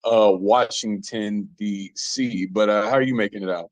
Washington, D.C. But how are you making it out?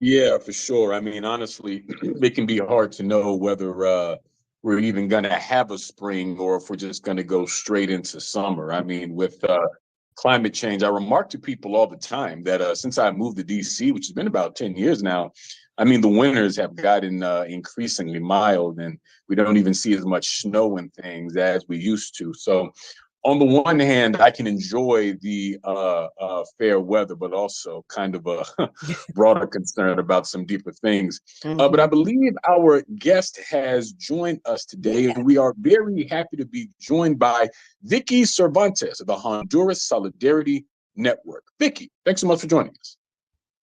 Yeah, for sure. I mean, honestly, it can be hard to know whether we're even going to have a spring or if we're just going to go straight into summer. I mean, with climate change, I remark to people all the time that since I moved to DC, which has been about 10 years now, I mean, the winters have gotten increasingly mild and we don't even see as much snow and things as we used to. So on the one hand, I can enjoy the fair weather, but also kind of a broader concern about some deeper things. But I believe our guest has joined us today, and we are very happy to be joined by Jacquie Cervantes of the Honduras Solidarity Network. Jacquie, thanks so much for joining us.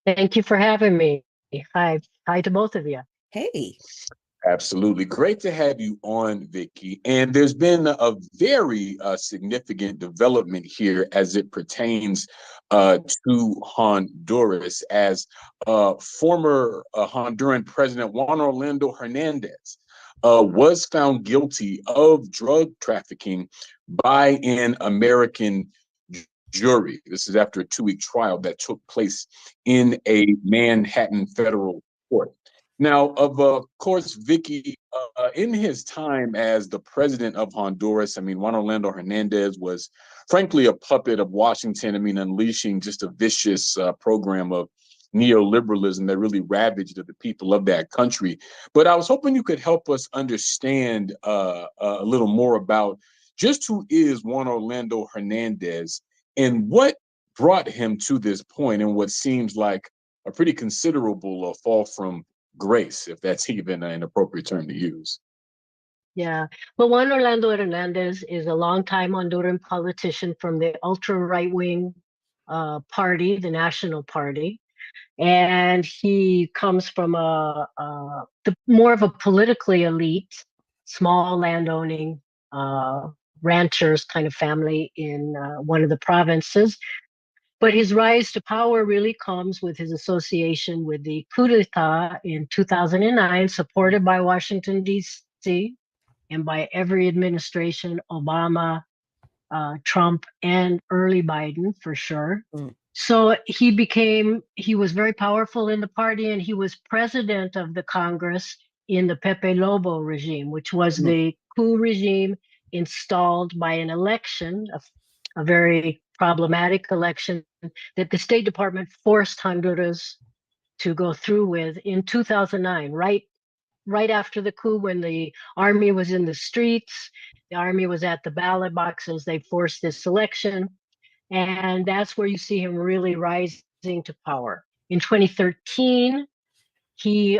Thank you for having me. Hi to both of you. Hey. Absolutely. Great to have you on, Jacquie. And there's been a very significant development here as it pertains to Honduras, as former Honduran President Juan Orlando Hernandez was found guilty of drug trafficking by an American jury. This is after a 2-week trial that took place in a Manhattan federal court. Now, of course, Jacquie, in his time as the president of Honduras, I mean, Juan Orlando Hernandez was frankly a puppet of Washington. I mean, unleashing just a vicious program of neoliberalism that really ravaged the people of that country. But I was hoping you could help us understand a little more about just who is Juan Orlando Hernandez and what brought him to this point and what seems like a pretty considerable fall from grace, if that's even an appropriate term to use. Yeah. Well, Juan Orlando Hernandez is a longtime Honduran politician from the ultra right-wing party, the National Party. And he comes from more of a politically elite, small landowning ranchers kind of family in one of the provinces. But his rise to power really comes with his association with the coup d'etat in 2009, supported by Washington, D.C., and by every administration, Obama, Trump, and early Biden, for sure. So he was very powerful in the party, and he was president of the Congress in the Pepe Lobo regime, which was the coup regime installed by an election, a very problematic election that the State Department forced Honduras to go through with in 2009, right after the coup, when the army was in the streets, the army was at the ballot boxes, they forced this election. And that's where you see him really rising to power. In 2013, he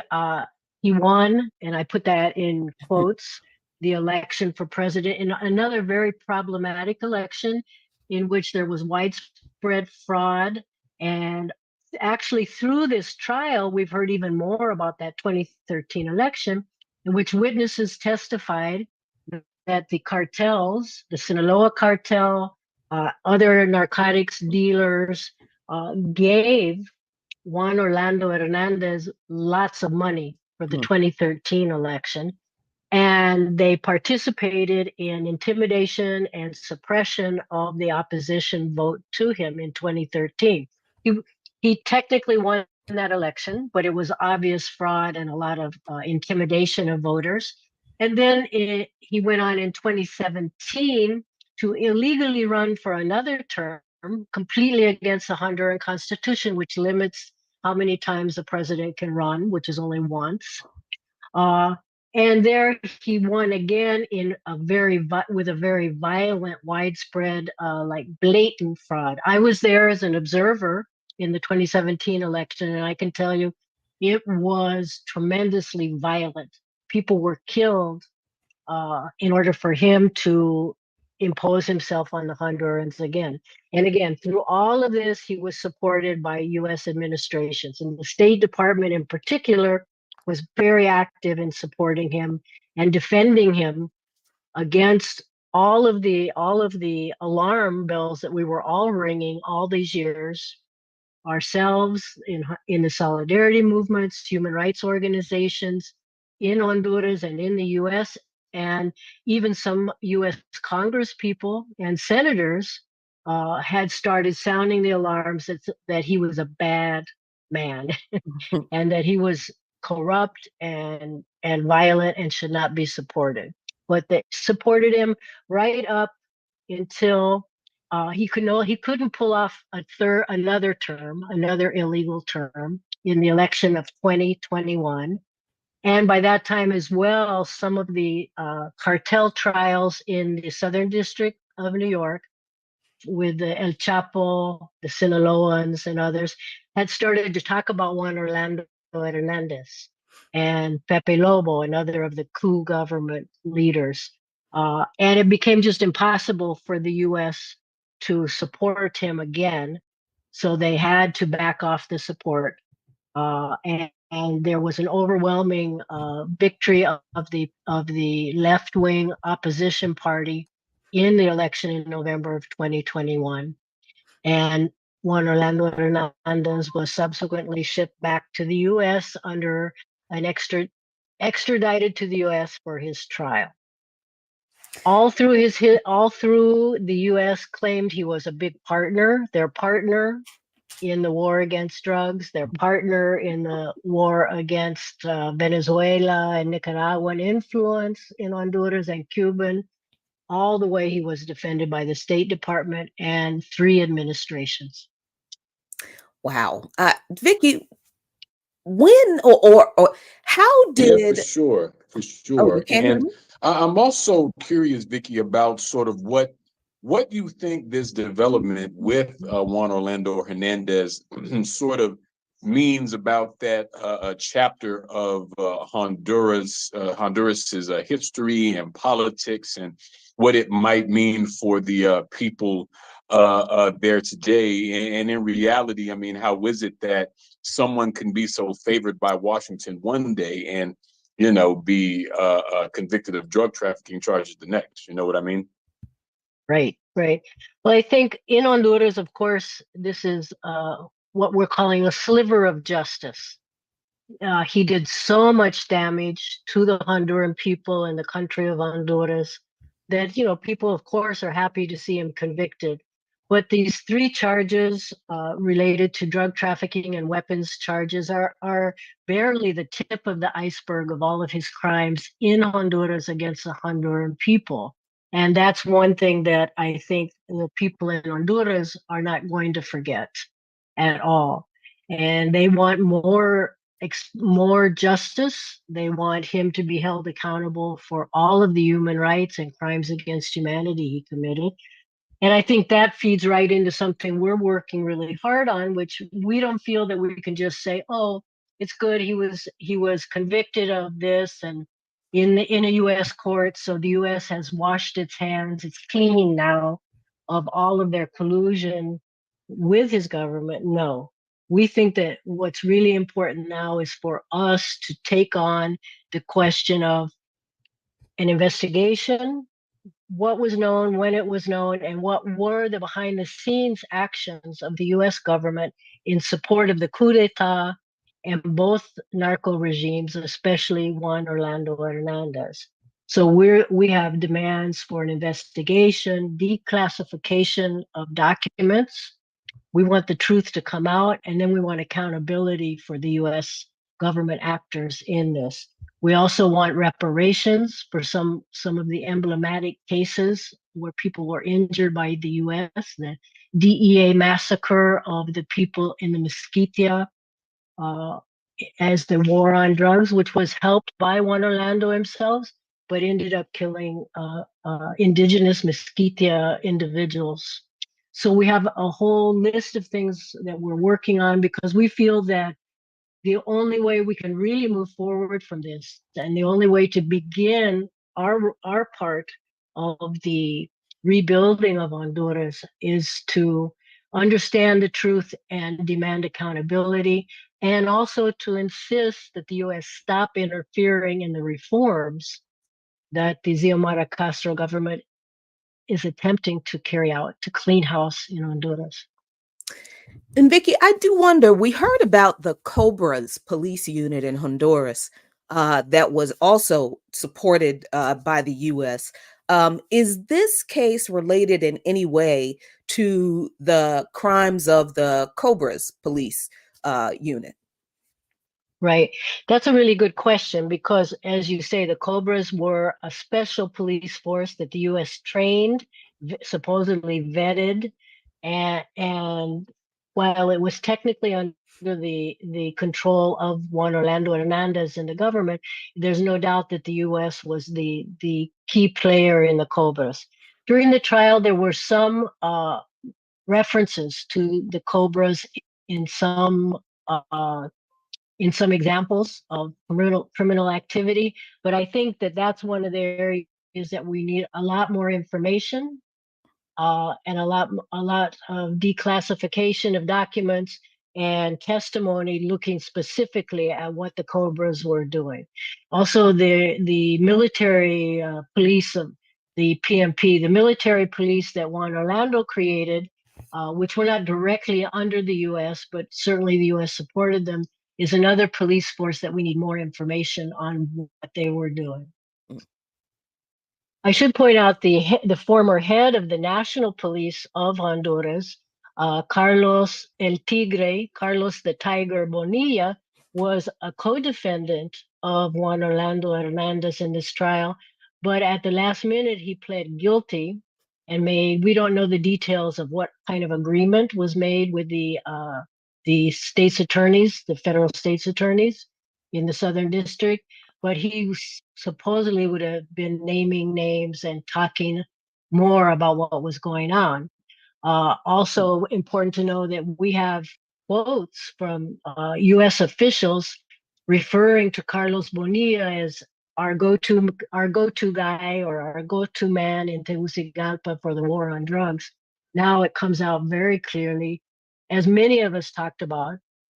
won, and I put that in quotes, the election for president in another very problematic election in which there was widespread fraud. And actually, through this trial, we've heard even more about that 2013 election, in which witnesses testified that the cartels, the Sinaloa cartel, other narcotics dealers gave Juan Orlando Hernandez lots of money for the 2013 election. And they participated in intimidation and suppression of the opposition vote to him in 2013. He technically won that election, but it was obvious fraud and a lot of intimidation of voters. And then he went on in 2017 to illegally run for another term, completely against the Honduran Constitution, which limits how many times the president can run, which is only once. And there he won again with a very violent, widespread, like blatant fraud. I was there as an observer in the 2017 election, and I can tell you, it was tremendously violent. People were killed in order for him to impose himself on the Hondurans again. And again, through all of this, he was supported by U.S. administrations, and the State Department in particular was very active in supporting him and defending him against all of the alarm bells that we were all ringing all these years ourselves in the solidarity movements, human rights organizations in Honduras and in the U.S., and even some U.S. Congress people and senators had started sounding the alarms that he was a bad man and that he was corrupt and violent and should not be supported. But they supported him right up until he couldn't pull off another illegal term in the election of 2021. And by that time as well, some of the cartel trials in the Southern District of New York with the El Chapo, the Sinaloans, and others had started to talk about Juan Orlando Hernandez and Pepe Lobo, another of the coup government leaders. And it became just impossible for the U.S. to support him again. So they had to back off the support. And there was an overwhelming victory of the left wing opposition party in the election in November of 2021. And Juan Orlando Hernandez was subsequently shipped back to the U.S. under an extradited to the U.S. for his trial. All through the U.S. claimed he was a big partner, their partner in the war against drugs, their partner in the war against Venezuela and Nicaraguan influence in Honduras and Cuban. All the way he was defended by the State Department and 3 administrations. Wow. Vicki, when or how did... Yeah, for sure. Oh, you can't hear And me? I'm also curious, Vicki, about sort of what you think this development with Juan Orlando Hernandez sort of means about that chapter of Honduras's history and politics, and what it might mean for the people there today. And in reality, I mean, how is it that someone can be so favored by Washington one day and, you know, be convicted of drug trafficking charges the next? You know what I mean? Right. Well, I think in Honduras, of course, this is what we're calling a sliver of justice. He did so much damage to the Honduran people and the country of Honduras that, you know, people, of course, are happy to see him convicted. But these 3 charges related to drug trafficking and weapons charges are barely the tip of the iceberg of all of his crimes in Honduras against the Honduran people. And that's one thing that I think the people in Honduras are not going to forget at all. And they want more justice. They want him to be held accountable for all of the human rights and crimes against humanity he committed. And I think that feeds right into something we're working really hard on, which we don't feel that we can just say, oh, it's good, he was convicted of this and in a U.S. court, so the U.S. has washed its hands, it's clean now of all of their collusion with his government. No. We think that what's really important now is for us to take on the question of an investigation, what was known, when it was known, and what were the behind the scenes actions of the US government in support of the coup d'etat and both narco regimes, especially Juan Orlando Hernandez. So we have demands for an investigation, declassification of documents. We want the truth to come out, and then we want accountability for the US government actors in this. We also want reparations for some of the emblematic cases where people were injured by the US, the DEA massacre of the people in the Mesquite as the war on drugs, which was helped by Juan Orlando himself, but ended up killing indigenous Mesquite individuals. So we have a whole list of things that we're working on because we feel that the only way we can really move forward from this, and the only way to begin our part of the rebuilding of Honduras is to understand the truth and demand accountability, and also to insist that the U.S. stop interfering in the reforms that the Xiomara Castro government is attempting to carry out to clean house in Honduras. And Vicki, I do wonder, we heard about the Cobras police unit in Honduras that was also supported by the U.S. Is this case related in any way to the crimes of the Cobras police unit? Right. That's a really good question because, as you say, the Cobras were a special police force that the U.S. trained, supposedly vetted, and while it was technically under the control of Juan Orlando Hernandez and the government, there's no doubt that the U.S. was the key player in the Cobras. During the trial, there were some references to the Cobras in some examples of criminal activity, but I think that that's one of the areas that we need a lot more information and a lot of declassification of documents and testimony looking specifically at what the Cobras were doing. Also, the military police of the PMP, the military police that Juan Orlando created, which were not directly under the U.S., but certainly the U.S. supported them, is another police force that we need more information on what they were doing. I should point out the former head of the National Police of Honduras, Carlos the Tiger Bonilla, was a co-defendant of Juan Orlando Hernandez in this trial, but at the last minute he pled guilty and we don't know the details of what kind of agreement was made with the state's attorneys, the federal state's attorneys in the Southern District, but he supposedly would have been naming names and talking more about what was going on. Also important to know that we have quotes from U.S. officials referring to Carlos Bonilla as our go-to guy or our go-to man in Tegucigalpa for the war on drugs. Now it comes out very clearly, as many of us talked about,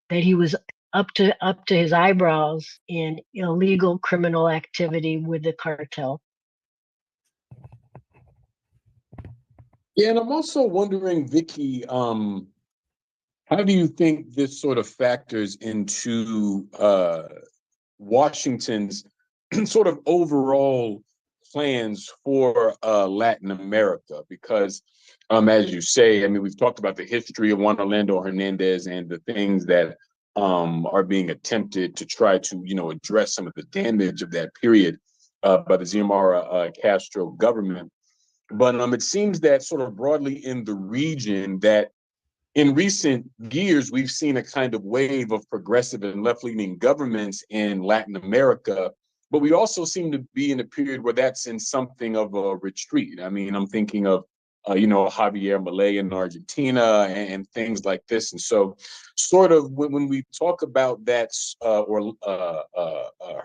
that he was up to his eyebrows in illegal criminal activity with the cartel. Yeah, and I'm also wondering, Vicki, how do you think this sort of factors into Washington's sort of overall plans for Latin America? Because, as you say, I mean, we've talked about the history of Juan Orlando Hernandez and the things that are being attempted to try to, address some of the damage of that period by the Xiomara Castro government. But it seems that sort of broadly in the region that in recent years, we've seen a kind of wave of progressive and left-leaning governments in Latin America, but we also seem to be in a period where that's in something of a retreat. I mean, I'm thinking of, Javier Milei in Argentina and things like this. And so sort of when we talk about that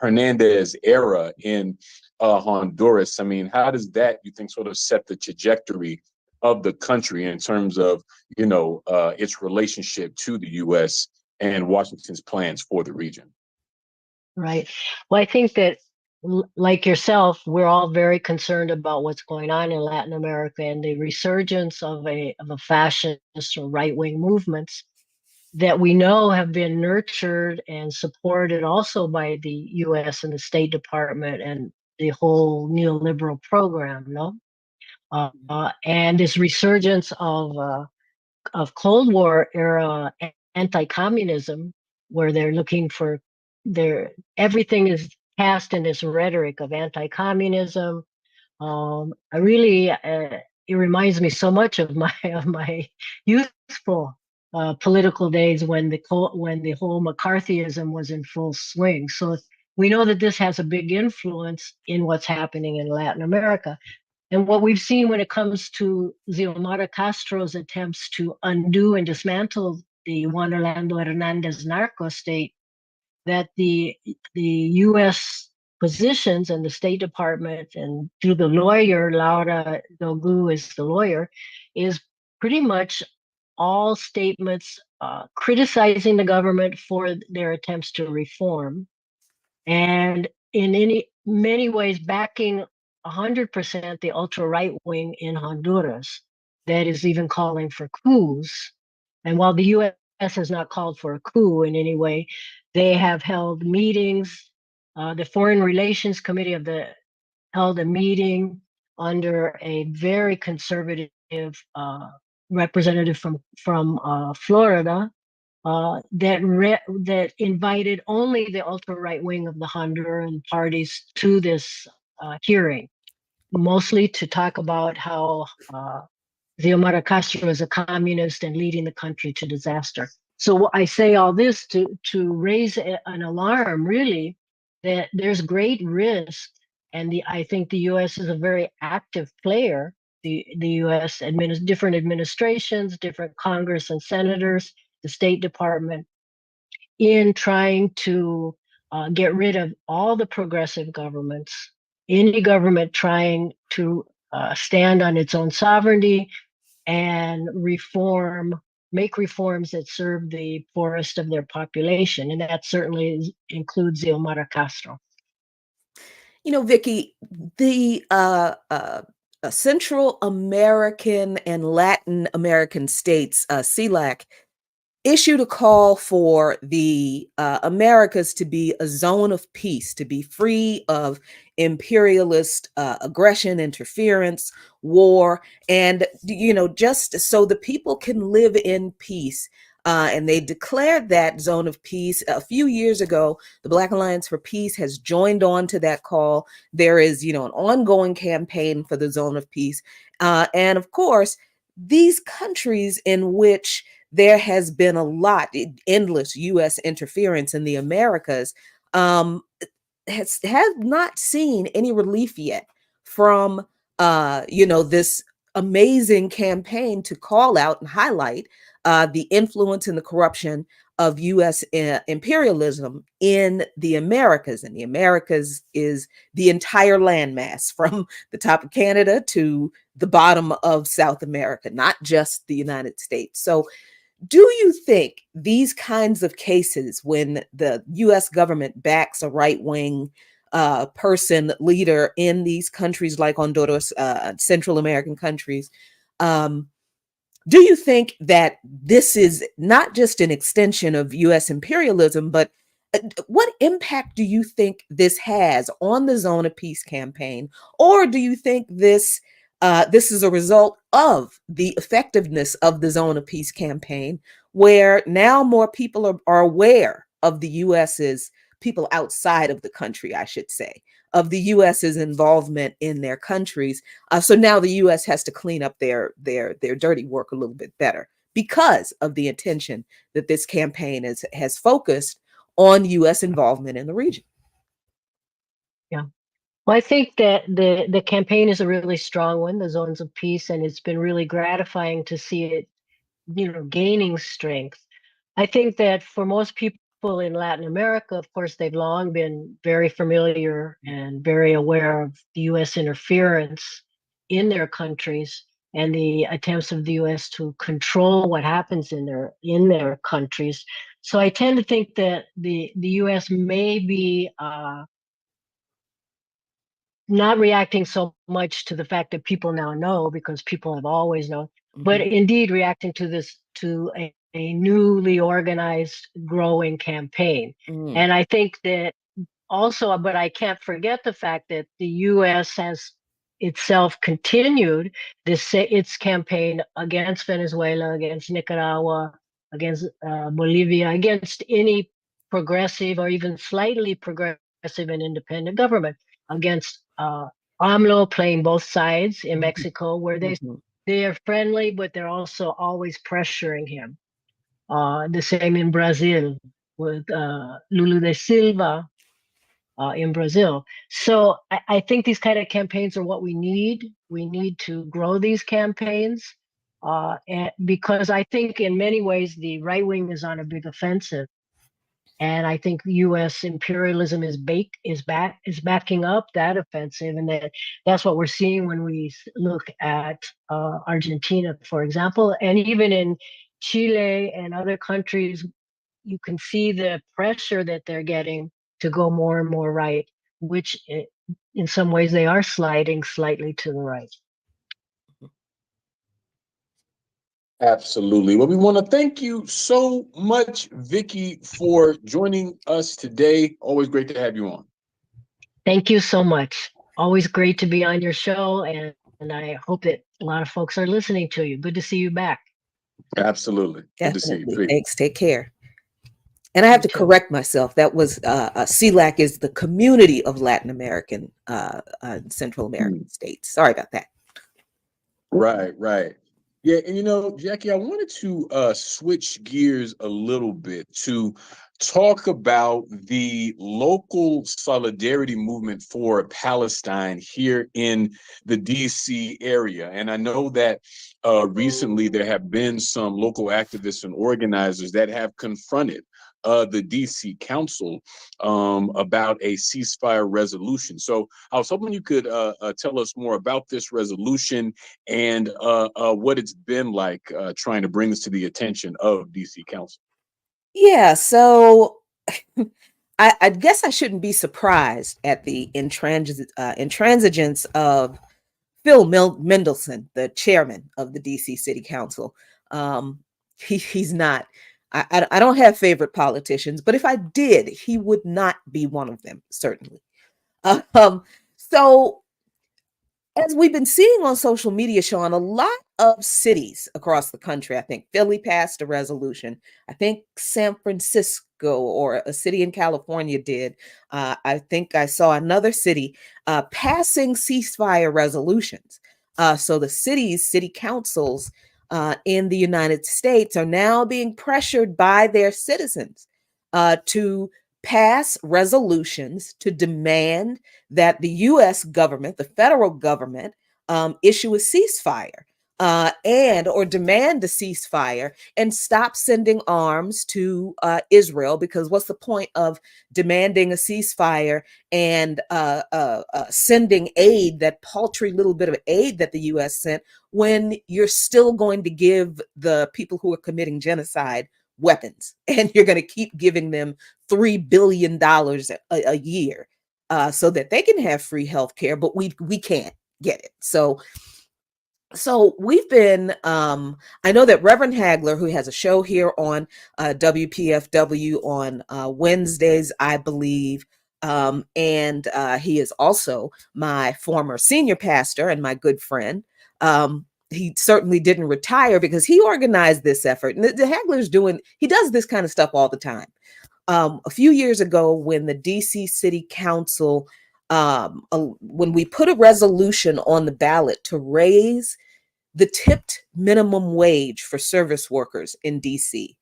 Hernandez era in Honduras, I mean, how does that, you think, sort of set the trajectory of the country in terms of, its relationship to the U.S. and Washington's plans for the region? Right. Well, I think that, like yourself, we're all very concerned about what's going on in Latin America and the resurgence of a fascist or right-wing movements that we know have been nurtured and supported also by the U.S. and the State Department and the whole neoliberal program, no? And this resurgence of Cold War era anti-communism, where they're looking for everything is cast in this rhetoric of anti-communism. It reminds me so much of my youthful political days when the whole McCarthyism was in full swing. So we know that this has a big influence in what's happening in Latin America. And what we've seen when it comes to Xiomara Castro's attempts to undo and dismantle the Juan Orlando Hernandez narco state, that the U.S. positions, and the State Department, and through the lawyer, Laura Dogu is the lawyer, is pretty much all statements criticizing the government for their attempts to reform, and in many ways backing 100% the ultra right wing in Honduras that is even calling for coups. And while the U.S. has not called for a coup in any way, they have held meetings. The Foreign Relations Committee held a meeting under a very conservative representative from Florida that invited only the ultra right wing of the Honduran parties to this hearing, mostly to talk about how Xiomara Castro is a communist and leading the country to disaster. So I say all this to raise an alarm, really, that there's great risk, and I think the U.S. is a very active player. The U.S. different administrations, different Congress and senators, the State Department, in trying to get rid of all the progressive governments, any government trying to stand on its own sovereignty and make reforms that serve the poorest of their population. And that certainly includes Xiomara Castro. You know, Vicki, the Central American and Latin American states, CELAC, issued a call for the Americas to be a zone of peace, to be free of imperialist aggression, interference, war, and, you know, just so the people can live in peace. And they declared that zone of peace a few years ago. The Black Alliance for Peace has joined on to that call. There is, you know, an ongoing campaign for the zone of peace. And of course, these countries in which there has been a lot, endless U.S. interference in the Americas, have not seen any relief yet from, you know, this amazing campaign to call out and highlight the influence and the corruption of U.S. imperialism in the Americas. And the Americas is the entire landmass from the top of Canada to the bottom of South America, not just the United States. So do you think these kinds of cases, when the U.S. government backs a right-wing leader in these countries like Honduras, Central American countries, do you think that this is not just an extension of U.S. imperialism, but what impact do you think this has on the Zone of Peace campaign? Or do you think this is a result of the effectiveness of the Zone of Peace campaign, where now more people are aware of the U.S.'s, people outside of the country, I should say, of the U.S.'s involvement in their countries. So now the U.S. has to clean up their dirty work a little bit better because of the attention that this campaign has focused on U.S. involvement in the region. Yeah. Well, I think that the campaign is a really strong one, the Zones of Peace, and it's been really gratifying to see it, you know, gaining strength. I think that for most people in Latin America, of course, they've long been very familiar and very aware of the U.S. interference in their countries and the attempts of the U.S. to control what happens in their countries. So I tend to think that the U.S. may be not reacting so much to the fact that people now know, because people have always known, but indeed reacting to this, to a newly organized, growing campaign. And I think that also, but I can't forget the fact that the U.S. has itself continued its campaign against Venezuela, against Nicaragua, against Bolivia, against any progressive or even slightly progressive and independent government, against AMLO playing both sides in Mexico, where they are friendly, but they're also always pressuring him. The same in Brazil with Lula da Silva in Brazil. So I think these kind of campaigns are what we need. We need to grow these campaigns because I think in many ways the right wing is on a big offensive. And I think U.S. imperialism is backing up that offensive, and that's what we're seeing when we look at Argentina, for example, and even in Chile and other countries. You can see the pressure that they're getting to go more and more right, which in some ways they are sliding slightly to the right. Absolutely. Well, we want to thank you so much, Vicki, for joining us today. Always great to have you on. Thank you so much. Always great to be on your show, and I hope that a lot of folks are listening to you. Good to see you back. Absolutely. Good to see you. Definitely. Thanks. Take care. And I have to correct myself. That was CELAC is the Community of Latin American Central American States. Sorry about that. Right, right. Yeah, and Jacquie, I wanted to switch gears a little bit to talk about the local solidarity movement for Palestine here in the DC area. And I know that recently there have been some local activists and organizers that have confronted the DC Council about a ceasefire resolution. So I was hoping you could tell us more about this resolution and what it's been like trying to bring this to the attention of DC Council. Yeah, so I guess I shouldn't be surprised at the intransigence of Phil Mendelson, the chairman of the DC City Council. He's not. I don't have favorite politicians, but if I did, he would not be one of them, certainly. So as we've been seeing on social media, Sean, a lot of cities across the country, I think Philly passed a resolution. I think San Francisco or a city in California did. I think I saw another city passing ceasefire resolutions. So the city councils in the United States are now being pressured by their citizens to pass resolutions to demand that the U.S. government, the federal government, issue a ceasefire or demand a ceasefire and stop sending arms to Israel. Because what's the point of demanding a ceasefire and sending aid, that paltry little bit of aid that the U.S. sent, when you're still going to give the people who are committing genocide weapons, and you're going to keep giving them $3 billion a year so that they can have free health care, but we can't get it. So we've been, I know that Reverend Hagler, who has a show here on WPFW on Wednesdays, I believe, and he is also my former senior pastor and my good friend. He certainly didn't retire because he organized this effort. And the Hagler's he does this kind of stuff all the time. A few years ago, when the DC City Council, when we put a resolution on the ballot to raise the tipped minimum wage for service workers in DC,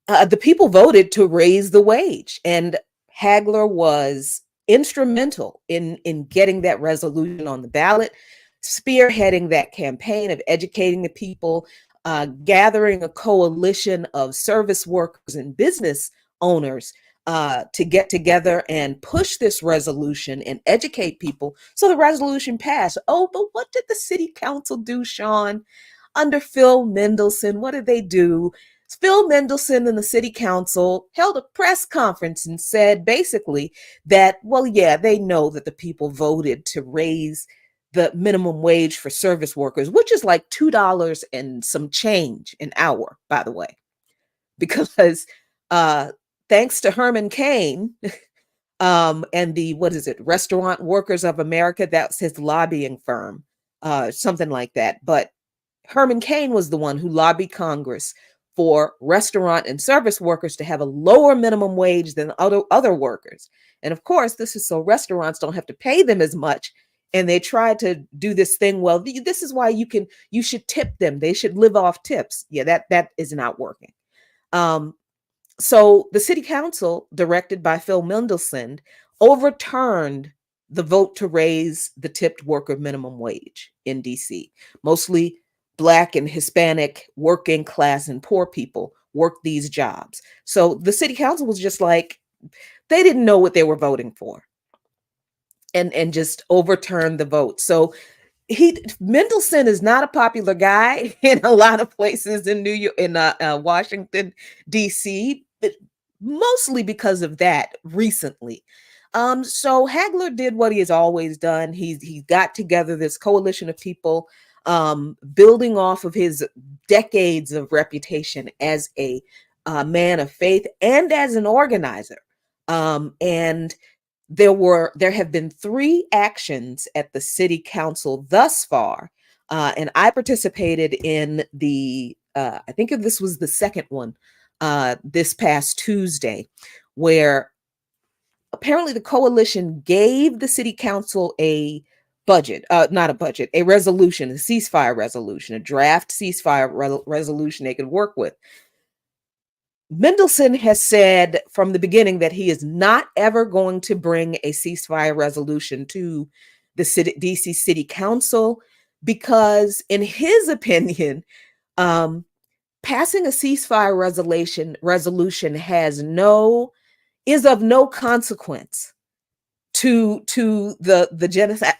the people voted to raise the wage, and Hagler was instrumental in getting that resolution on the ballot, spearheading that campaign of educating the people, gathering a coalition of service workers and business owners to get together and push this resolution and educate people. So the resolution passed. Oh, but what did the city council do, Sean? Under Phil Mendelson, what did they do? Phil Mendelson and the city council held a press conference and said basically that, well, yeah, they know that the people voted to raise the minimum wage for service workers, which is like $2 and some change an hour, by the way, because thanks to Herman Cain and the, Restaurant Workers of America, that's his lobbying firm, something like that. But Herman Cain was the one who lobbied Congress for restaurant and service workers to have a lower minimum wage than other workers. And of course, this is so restaurants don't have to pay them as much. And they tried to do this thing. Well, this is why you should tip them. They should live off tips. Yeah, that is not working. So the city council, directed by Phil Mendelson, overturned the vote to raise the tipped worker minimum wage in DC. Mostly Black and Hispanic working class and poor people work these jobs. So the city council was just like, they didn't know what they were voting for, and just overturned the vote. So Mendelson is not a popular guy in a lot of places in New York, in Washington, D.C., but mostly because of that recently. So Hagler did what he has always done. He got together this coalition of people, building off of his decades of reputation as a man of faith and as an organizer. And there have been 3 actions at the city council thus far, and I participated in the I think this was the second one this past Tuesday, where apparently the coalition gave the city council a budget, not a budget, a resolution, a ceasefire resolution, a draft ceasefire resolution they could work with. Mendelson has said from the beginning that he is not ever going to bring a ceasefire resolution to the DC City Council because, in his opinion, passing a ceasefire resolution is of no consequence to the genocide.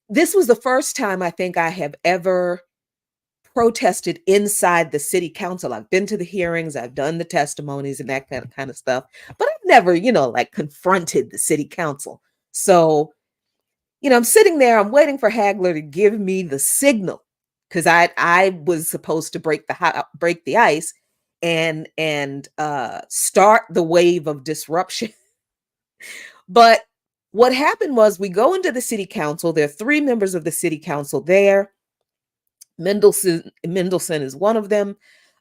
This was the first time I think I have ever protested inside the city council. I've been to the hearings, I've done the testimonies and that kind of stuff, but I've never, like confronted the city council. So, I'm sitting there, I'm waiting for Hagler to give me the signal because I was supposed to break the ice and start the wave of disruption. But what happened was we go into the city council. There are 3 members of the city council there. Mendelson is one of them.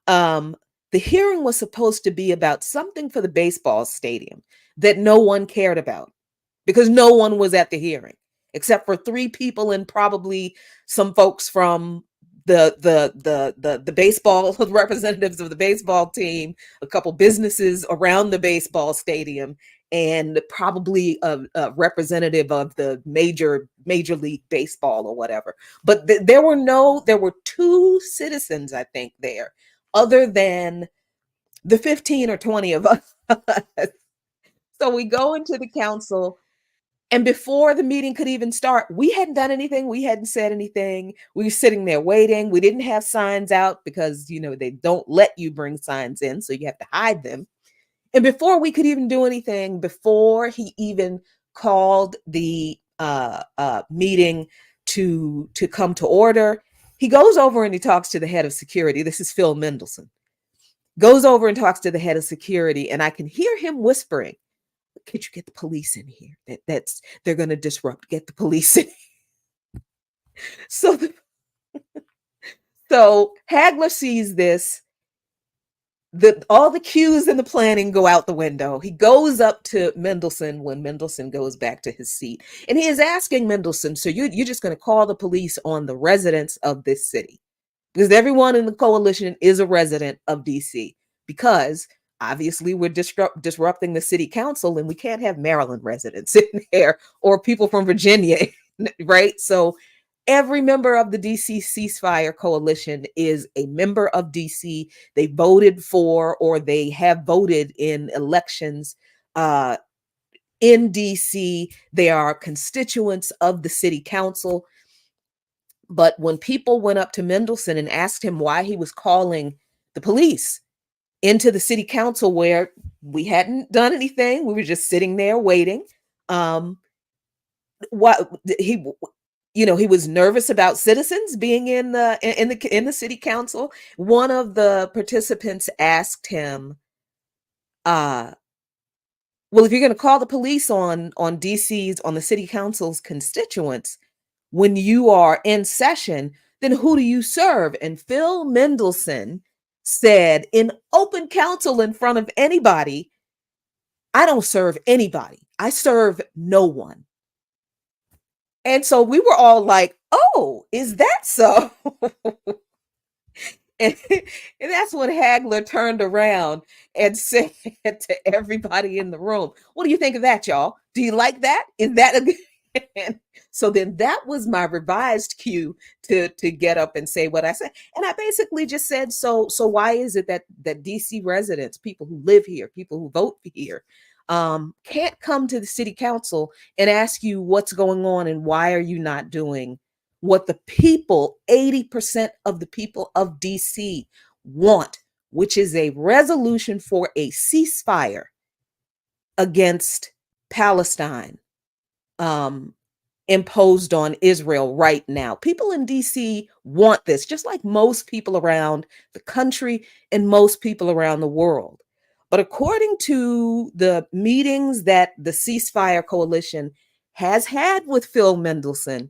The hearing was supposed to be about something for the baseball stadium that no one cared about because no one was at the hearing except for 3 people and probably some folks from the baseball representatives of the baseball team, a couple businesses around the baseball stadium, and probably a representative of the major league baseball or whatever. But there were 2 citizens, I think, there, other than the 15 or 20 of us. So we go into the council, and before the meeting could even start, we hadn't done anything. We hadn't said anything. We were sitting there waiting. We didn't have signs out because, they don't let you bring signs in, so you have to hide them. And before we could even do anything, before he even called the meeting to come to order, he goes over and he talks to the head of security. This is Phil Mendelson. Goes over and talks to the head of security, and I can hear him whispering, "Could you get the police in here? They're going to disrupt. Get the police in." So Hagler sees this. All the cues and the planning go out the window. He goes up to Mendelson when Mendelson goes back to his seat, and he is asking Mendelson, "So you're just going to call the police on the residents of this city?" Because everyone in the coalition is a resident of DC, because obviously we're disrupting the city council and we can't have Maryland residents in there or people from Virginia, right? So every member of the DC Ceasefire Coalition is a member of DC. They voted for, or they have voted in elections in DC. They are constituents of the city council. But when people went up to Mendelson and asked him why he was calling the police into the city council where we hadn't done anything, we were just sitting there waiting. What he was nervous about citizens being in the city council. One of the participants asked him, "Well, if you're going to call the police on the city council's constituents when you are in session, then who do you serve?" And Phil Mendelson said in open council in front of anybody, "I don't serve anybody. I serve no one." And so we were all like, "Oh, is that so?" and that's when Hagler turned around and said to everybody in the room, "What do you think of that, y'all? Do you like that? Is that a good..." And so then that was my revised cue to get up and say what I said. And I basically just said, so why is it that DC residents, people who live here, people who vote here, can't come to the city council and ask you what's going on and why are you not doing what the people, 80% of the people of DC want, which is a resolution for a ceasefire against Palestine, imposed on Israel right now. People in DC want this, just like most people around the country and most people around the world. But according to the meetings that the Ceasefire Coalition has had with Phil Mendelson,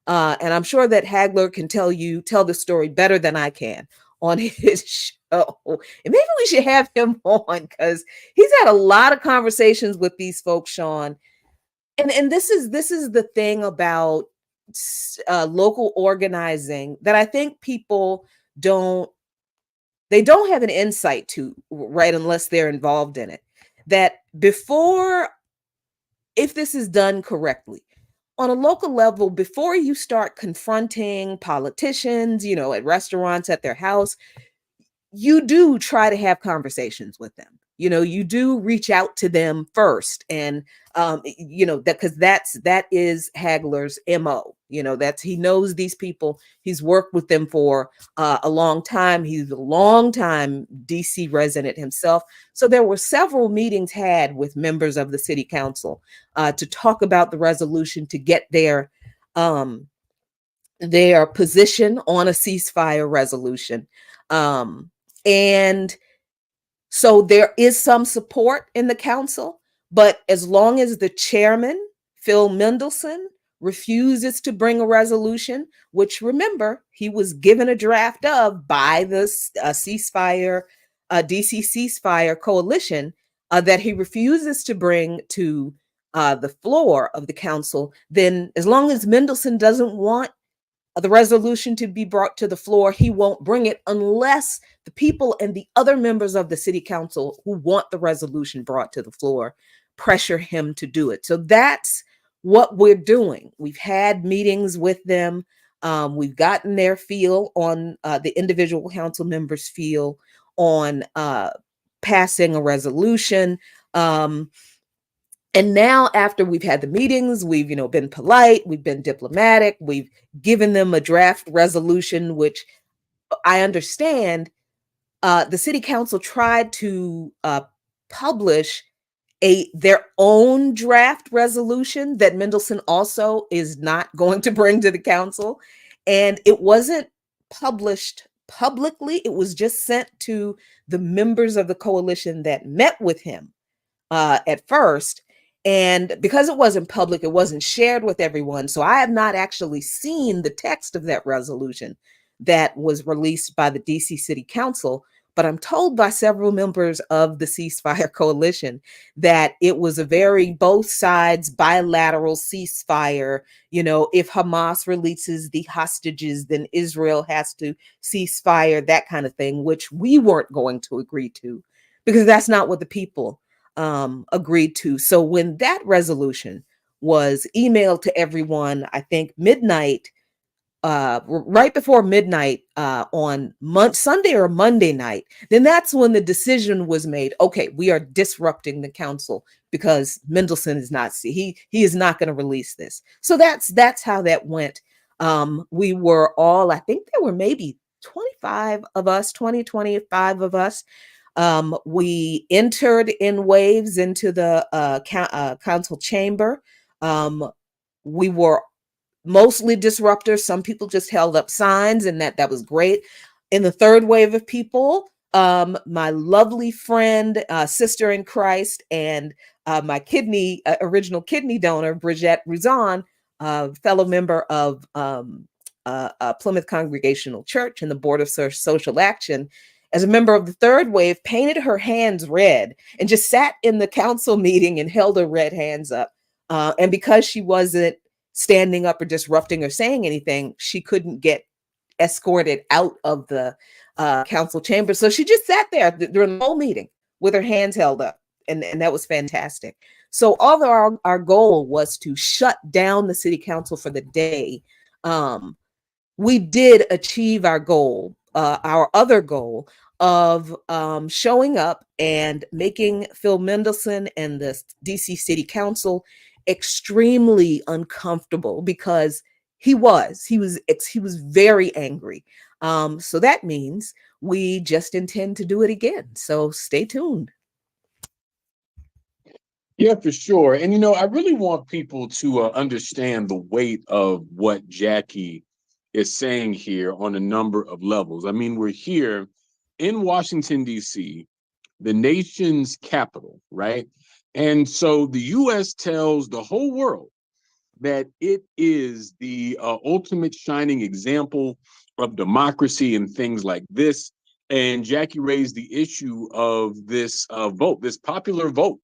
and I'm sure that Hagler can tell the story better than I can on his show. And maybe we should have him on because he's had a lot of conversations with these folks, Sean. And this is the thing about local organizing that I think people don't have an insight to, right, unless they're involved in it. That before, if this is done correctly, on a local level, before you start confronting politicians, at restaurants, at their house, you do try to have conversations with them. You do reach out to them first. And, that because that is Hagler's MO. He knows these people. He's worked with them for a long time. He's a long time DC resident himself. So there were several meetings had with members of the city council to talk about the resolution, to get their position on a ceasefire resolution. And so there is some support in the council, but as long as the chairman, Phil Mendelson, refuses to bring a resolution, which, remember, he was given a draft of by the ceasefire, DC Ceasefire Coalition, that he refuses to bring to the floor of the council, then as long as Mendelson doesn't want the resolution to be brought to the floor, he won't bring it unless the people and the other members of the city council who want the resolution brought to the floor pressure him to do it. So that's what we're doing. We've had meetings with them. We've gotten their feel on the individual council members' feel on passing a resolution. And now, after we've had the meetings, we've, been polite, we've been diplomatic, we've given them a draft resolution, which I understand the city council tried to publish their own draft resolution that Mendelson also is not going to bring to the council. And it wasn't published publicly. It was just sent to the members of the coalition that met with him at first. And because it wasn't public, it wasn't shared with everyone. So I have not actually seen the text of that resolution that was released by the DC City Council. But I'm told by several members of the Ceasefire Coalition that it was a very both sides bilateral ceasefire. If Hamas releases the hostages, then Israel has to cease fire, that kind of thing, which we weren't going to agree to because that's not what the people agreed to. So when that resolution was emailed to everyone, I think midnight, right before midnight on Sunday or Monday night, then that's when the decision was made. Okay, we are disrupting the council because Mendelson is not, he is not going to release this. So that's how that went. We were all, I think there were maybe 25 of us, 25 of us. We entered in waves into the council chamber. We were mostly disruptors. Some people just held up signs, and that was great. In the third wave of people, my lovely friend, sister in Christ, and my original kidney donor, Bridget Ruzan, fellow member of Plymouth Congregational Church and the Board of Social Action, as a member of the third wave, painted her hands red and just sat in the council meeting and held her red hands up. And because she wasn't standing up or disrupting or saying anything, she couldn't get escorted out of the council chamber. So she just sat there during the whole meeting with her hands held up. and that was fantastic. So although our goal was to shut down the city council for the day, we did achieve our goal, our other goal of showing up and making Phil Mendelson and the DC City Council extremely uncomfortable, because he was very angry. So that means we just intend to do it again. So stay tuned. Yeah, for sure. And, I really want people to understand the weight of what Jacquie is saying here on a number of levels. I mean, we're here in Washington, D.C., the nation's capital, right? And so the U.S. tells the whole world that it is the ultimate shining example of democracy and things like this. And Jacquie raised the issue of this vote, this popular vote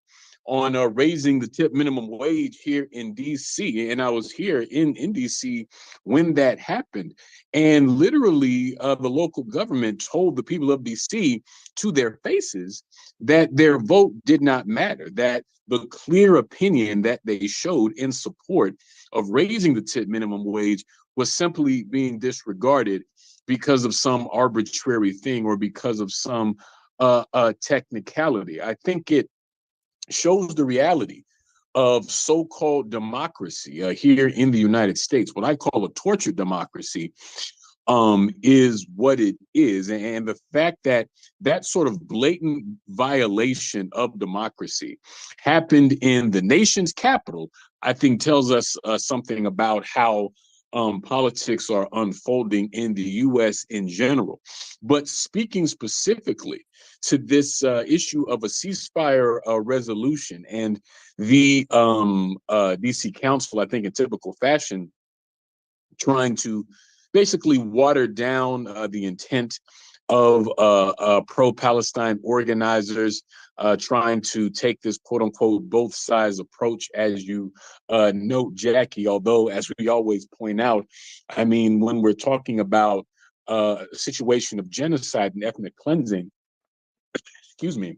on raising the tip minimum wage here in DC. And I was here in DC when that happened. And literally, the local government told the people of DC to their faces that their vote did not matter, that the clear opinion that they showed in support of raising the tip minimum wage was simply being disregarded because of some arbitrary thing or because of some technicality. I think it shows the reality of so-called democracy here in the United States. What I call a tortured democracy is what it is. And the fact that that sort of blatant violation of democracy happened in the nation's capital, I think tells us something about how politics are unfolding in the U.S. in general. But speaking specifically to this issue of a ceasefire resolution and the D.C. Council, I think in typical fashion, trying to basically water down the intent of pro-Palestine organizers, trying to take this quote-unquote both sides approach, as you note, Jacquie. Although, as we always point out, I mean, when we're talking about a situation of genocide and ethnic cleansing, excuse me,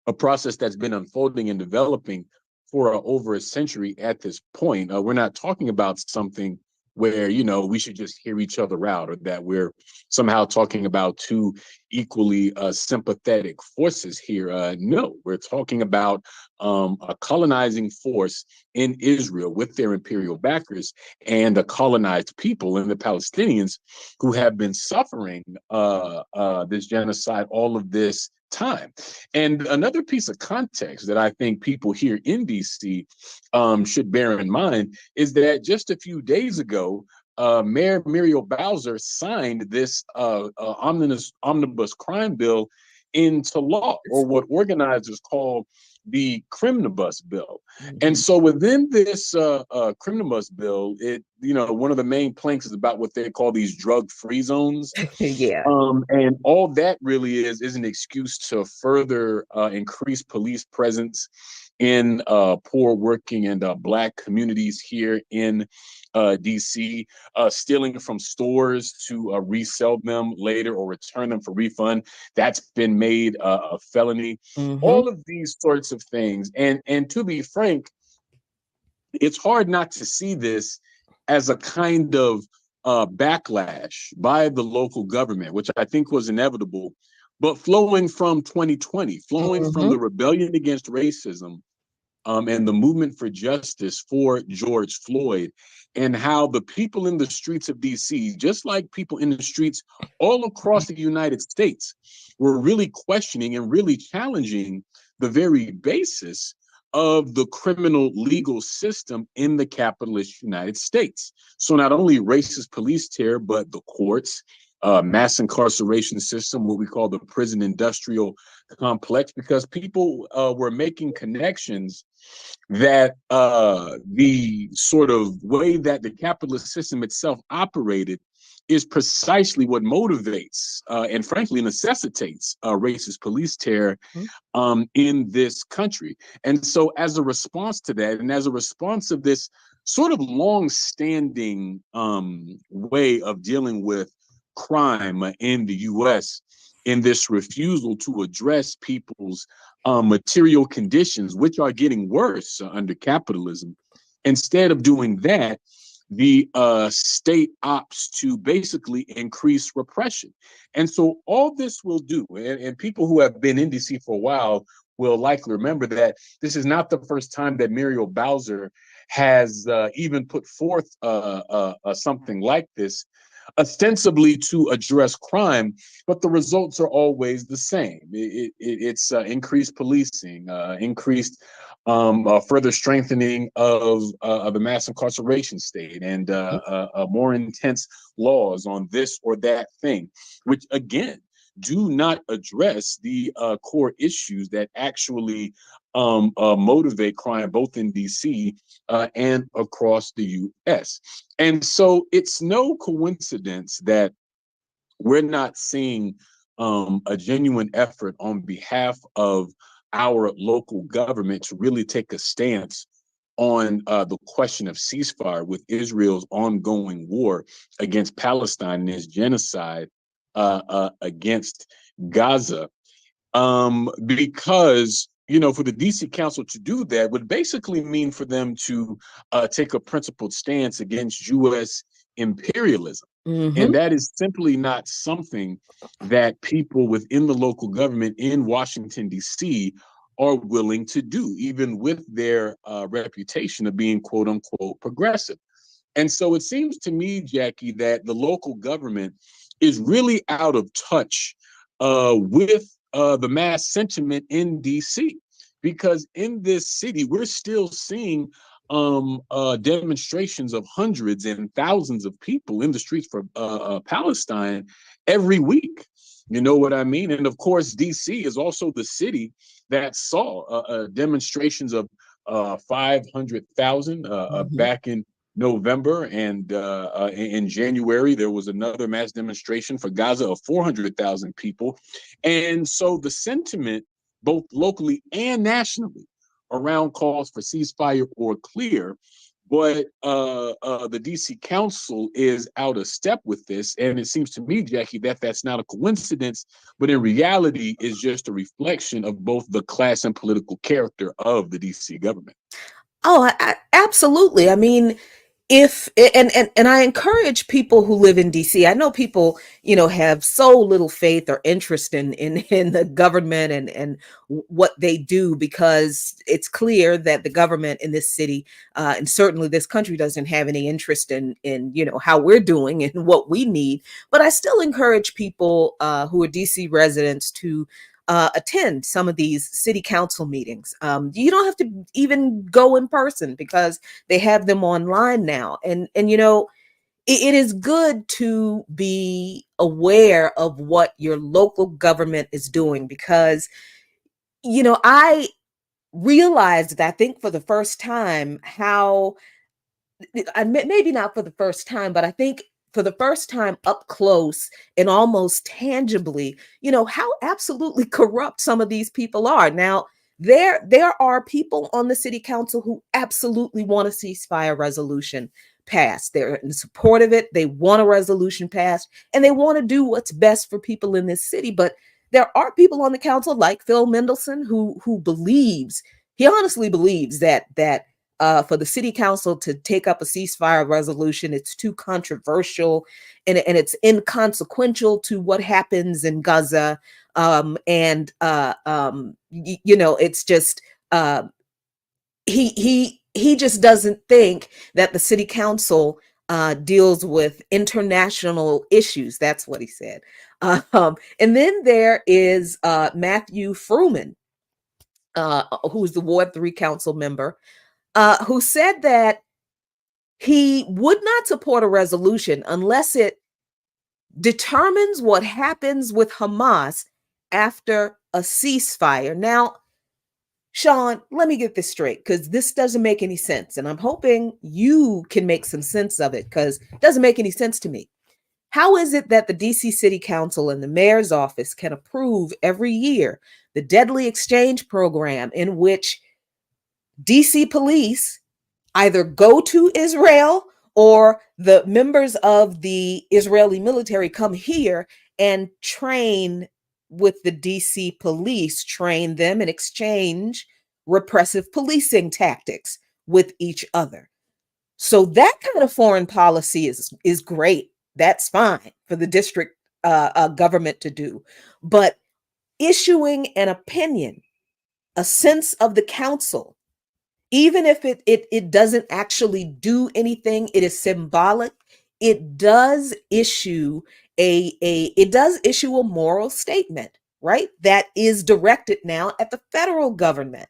a process that's been unfolding and developing for over a century at this point, we're not talking about something where, we should just hear each other out, or that we're somehow talking about two equally sympathetic forces here. No, we're talking about a colonizing force in Israel with their imperial backers and the colonized people and the Palestinians who have been suffering this genocide all of this time. And another piece of context that I think people here in DC should bear in mind is that just a few days ago, Mayor Muriel Bowser signed this omnibus crime bill into law, or what organizers call the Criminibus bill. Mm-hmm. And so within this Criminibus bill, one of the main planks is about what they call these drug-free zones. Yeah. And all that really is an excuse to further increase police presence in poor working and Black communities here in DC, stealing from stores to resell them later or return them for refund. That's been made a felony. Mm-hmm. All of these sorts of things. And to be frank, it's hard not to see this as a kind of backlash by the local government, which I think was inevitable, but flowing from 2020, flowing mm-hmm. from the rebellion against racism and the movement for justice for George Floyd, and how the people in the streets of DC, just like people in the streets all across the United States, were really questioning and really challenging the very basis of the criminal legal system in the capitalist United States. So not only racist police terror, but the courts, mass incarceration system, what we call the prison industrial complex, because people were making connections that the sort of way that the capitalist system itself operated is precisely what motivates and frankly necessitates racist police terror in this country. And so as a response to that, and as a response of this sort of long-standing way of dealing with crime in the US, in this refusal to address people's material conditions, which are getting worse under capitalism. Instead of doing that, the state opts to basically increase repression. And so all this will do, and people who have been in DC for a while will likely remember that this is not the first time that Muriel Bowser has even put forth something like this, ostensibly to address crime, but the results are always the same. It's increased policing, increased further strengthening of the mass incarceration state, and more intense laws on this or that thing, which again do not address the core issues that actually motivate crime, both in DC and across the U.S. And so it's no coincidence that we're not seeing a genuine effort on behalf of our local government to really take a stance on the question of ceasefire with Israel's ongoing war against Palestine and its genocide against Gaza. Because, you know, for the DC Council to do that would basically mean for them to take a principled stance against U.S. imperialism. Mm-hmm. And that is simply not something that people within the local government in Washington, D.C. are willing to do, even with their reputation of being, quote unquote, progressive. And so it seems to me, Jackie, that the local government is really out of touch with the mass sentiment in DC, because in this city, we're still seeing demonstrations of hundreds and thousands of people in the streets for Palestine every week. You know what I mean? And of course, DC is also the city that saw demonstrations of 500,000 back in November, and in January, there was another mass demonstration for Gaza of 400,000 people. And so the sentiment, both locally and nationally, around calls for ceasefire or clear, but the DC Council is out of step with this. And it seems to me, Jackie, that that's not a coincidence, but in reality is just a reflection of both the class and political character of the DC government. Oh, absolutely. I mean, if and I encourage people who live in DC. I know people, you know, have so little faith or interest in the government and what they do, because it's clear that the government in this city and certainly this country doesn't have any interest in you know, how we're doing and what we need. But I still encourage people who are DC residents to attend some of these city council meetings. You don't have to even go in person, because they have them online now. And you know, it is good to be aware of what your local government is doing, because, you know, I realized that, I think for the first time, how, maybe not for the first time, but I think for the first time up close and almost tangibly, you know, how absolutely corrupt some of these people are. Now, there are people on the city council who absolutely want a ceasefire resolution passed. They're in support of it. They want a resolution passed, and they want to do what's best for people in this city. But there are people on the council like Phil Mendelson who believes, he honestly believes that for the city council to take up a ceasefire resolution, it's too controversial and it's inconsequential to what happens in Gaza. You know, it's just he just doesn't think that the city council deals with international issues. That's what he said. And then there is Matthew Fruman, who's the Ward 3 council member, who said that he would not support a resolution unless it determines what happens with Hamas after a ceasefire. Now, Sean, let me get this straight, because this doesn't make any sense. And I'm hoping you can make some sense of it, because it doesn't make any sense to me. How is it that the DC City Council and the mayor's office can approve every year the Deadly Exchange program, in which DC police either go to Israel or the members of the Israeli military come here and train with the DC police, train them, and exchange repressive policing tactics with each other. So that kind of foreign policy is great. That's fine for the district government to do. But issuing an opinion, a sense of the council, even if it doesn't actually do anything, it is symbolic. It does issue a moral statement, right? That is directed now at the federal government.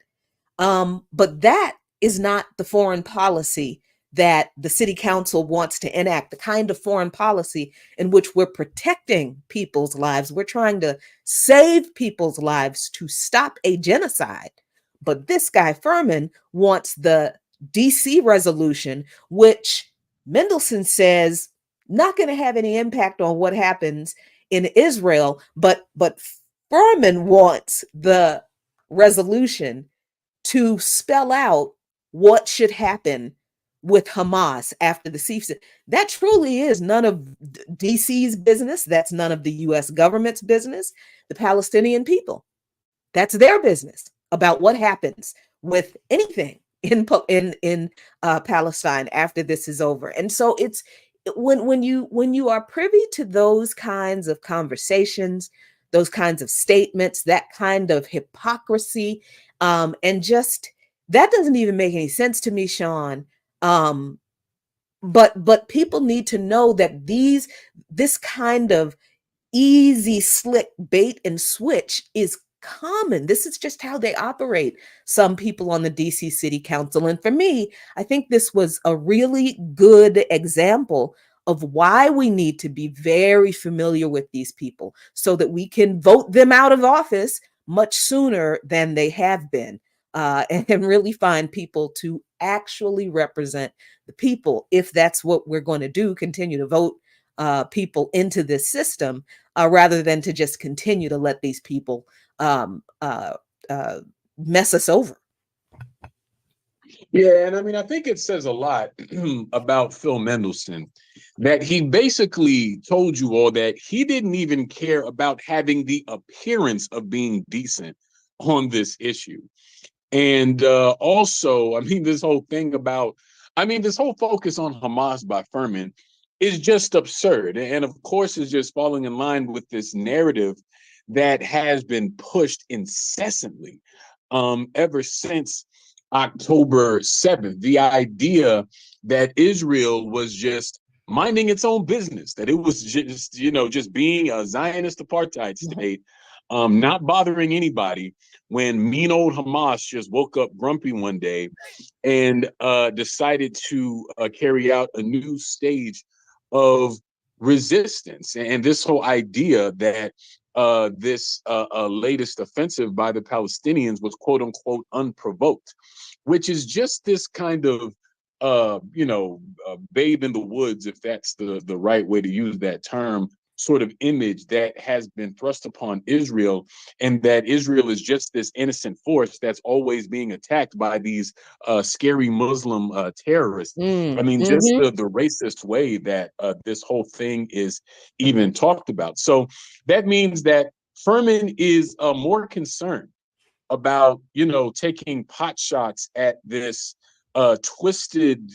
But that is not the foreign policy that the city council wants to enact, the kind of foreign policy in which we're protecting people's lives. We're trying to save people's lives to stop a genocide. But this guy, Furman, wants the DC resolution, which Mendelson says not going to have any impact on what happens in Israel. But Furman wants the resolution to spell out what should happen with Hamas after the ceasefire. That truly is none of DC's business. That's none of the US government's business. The Palestinian people, that's their business about what happens with anything in Palestine after this is over. And so it's when you are privy to those kinds of conversations, those kinds of statements, that kind of hypocrisy, and just that doesn't even make any sense to me, Sean. But people need to know that this kind of easy, slick bait and switch is common. This is just how they operate, some people on the DC City Council. And for me, I think this was a really good example of why we need to be very familiar with these people so that we can vote them out of office much sooner than they have been, and really find people to actually represent the people. If that's what we're going to do, continue to vote people into this system, rather than to just continue to let these people mess us over. Yeah, and I mean, I think it says a lot about Phil Mendelson that he basically told you all that he didn't even care about having the appearance of being decent on this issue. And also, I mean, this whole focus on Hamas by Furman is just absurd. And of course, is just falling in line with this narrative that has been pushed incessantly ever since October 7th. The idea that Israel was just minding its own business, that it was just being a Zionist apartheid state, not bothering anybody, when mean old Hamas just woke up grumpy one day and decided to carry out a new stage of resistance. And this whole idea that this latest offensive by the Palestinians was quote unquote unprovoked, which is just this kind of babe in the woods, if that's the right way to use that term, sort of image that has been thrust upon Israel, and that Israel is just this innocent force that's always being attacked by these scary Muslim terrorists. I mean, just the racist way that this whole thing is even talked about. So that means that Furman is more concerned about, taking pot shots at this twisted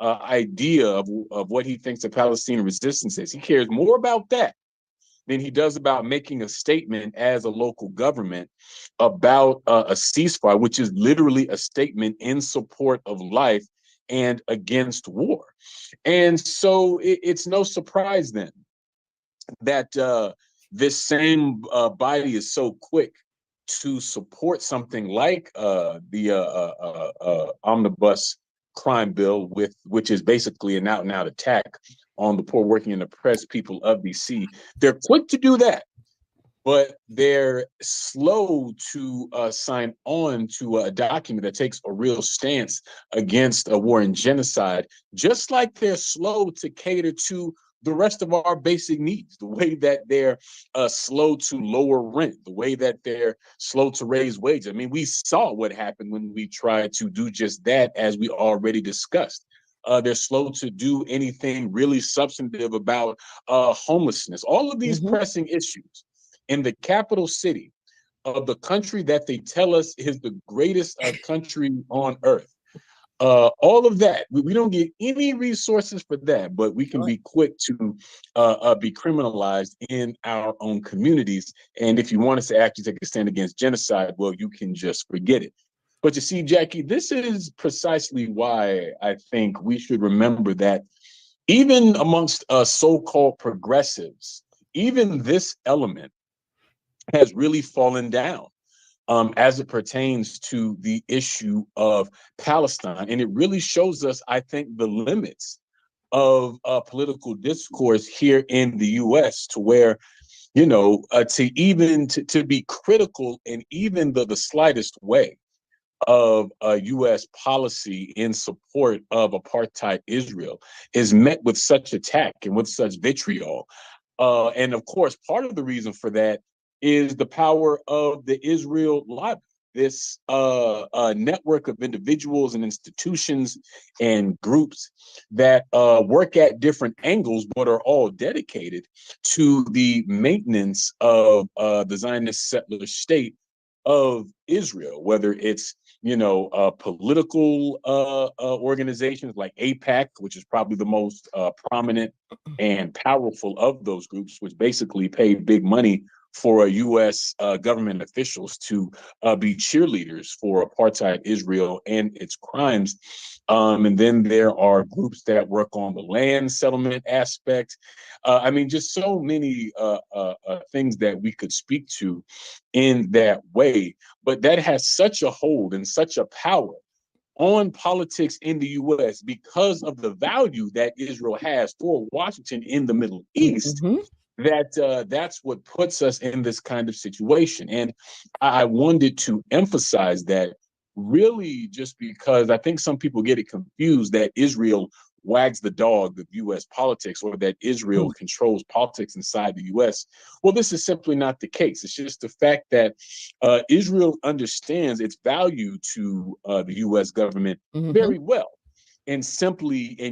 idea of what he thinks the Palestinian resistance is. He cares more about that than he does about making a statement as a local government about a ceasefire, which is literally a statement in support of life and against war. And so it's no surprise then that this same body is so quick to support something like the omnibus crime bill, which is basically an out-and-out attack on the poor, working, and oppressed people of DC. They're quick to do that, but they're slow to sign on to a document that takes a real stance against a war and genocide, just like they're slow to cater to the rest of our basic needs, the way that they're slow to lower rent, the way that they're slow to raise wages. I mean, we saw what happened when we tried to do just that, as we already discussed. They're slow to do anything really substantive about homelessness, all of these pressing issues. in the capital city of the country that they tell us is the greatest country on earth. All of that, we don't get any resources for that, but we can be quick to be criminalized in our own communities. And if you want us to actually take a stand against genocide, well, you can just forget it. But you see, Jacquie, this is precisely why I think we should remember that even amongst so-called progressives, even this element has really fallen down. As it pertains to the issue of Palestine. And it really shows us, I think, the limits of political discourse here in the US, to where, you know, to be critical in even the slightest way of US policy in support of apartheid Israel is met with such attack and with such vitriol. And of course, part of the reason for that is the power of the Israel lobby, this network of individuals and institutions and groups that work at different angles, but are all dedicated to the maintenance of the Zionist settler state of Israel, whether it's, you know, political organizations like AIPAC, which is probably the most prominent and powerful of those groups, which basically pay big money for U.S. Government officials to be cheerleaders for apartheid Israel and its crimes. And then there are groups that work on the land settlement aspect. I mean, just so many things that we could speak to in that way. But that has such a hold and such a power on politics in the U.S. because of the value that Israel has for Washington in the Middle East. Mm-hmm. That's what puts us in this kind of situation. And I wanted to emphasize that, really, just because I think some people get it confused that Israel wags the dog of U.S. politics, or that Israel controls politics inside the U.S. Well, this is simply not the case. It's just the fact that Israel understands its value to the U.S. government very well, and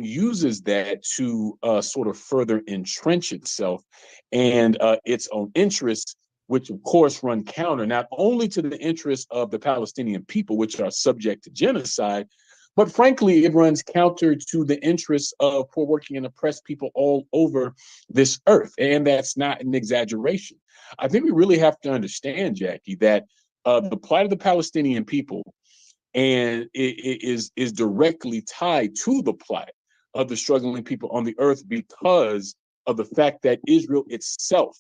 uses that to sort of further entrench itself and its own interests, which of course run counter not only to the interests of the Palestinian people, which are subject to genocide, but frankly, it runs counter to the interests of poor working and oppressed people all over this earth. And that's not an exaggeration. I think we really have to understand, Jacquie, that the plight of the Palestinian people and it is directly tied to the plight of the struggling people on the earth, because of the fact that Israel itself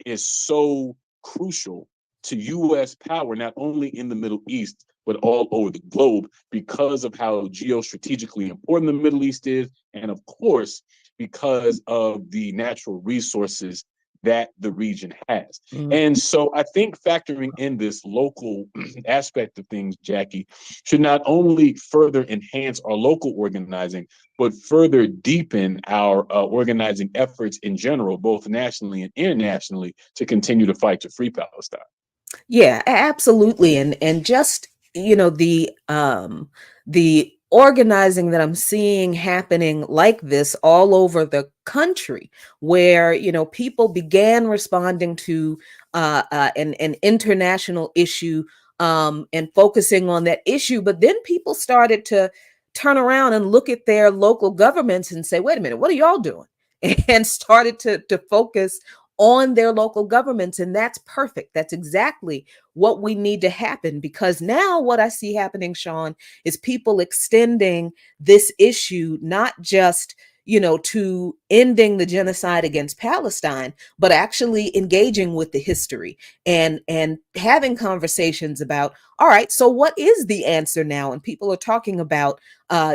is so crucial to U.S. power, not only in the Middle East, but all over the globe, because of how geostrategically important the Middle East is, and of course, because of the natural resources that the region has. And so I think factoring in this local aspect of things, Jacquie, should not only further enhance our local organizing, but further deepen our organizing efforts in general, both nationally and internationally, to continue to fight to free Palestine. Yeah, absolutely. And just, you know, the organizing that I'm seeing happening like this all over the country, where, you know, people began responding to an international issue and focusing on that issue. But then people started to turn around and look at their local governments and say, wait a minute, what are y'all doing? And started to focus on their local governments. And that's perfect. That's exactly what we need to happen, because now what I see happening, Sean, is people extending this issue, not just, you know, to ending the genocide against Palestine, but actually engaging with the history and having conversations about, all right, so what is the answer now? And people are talking about,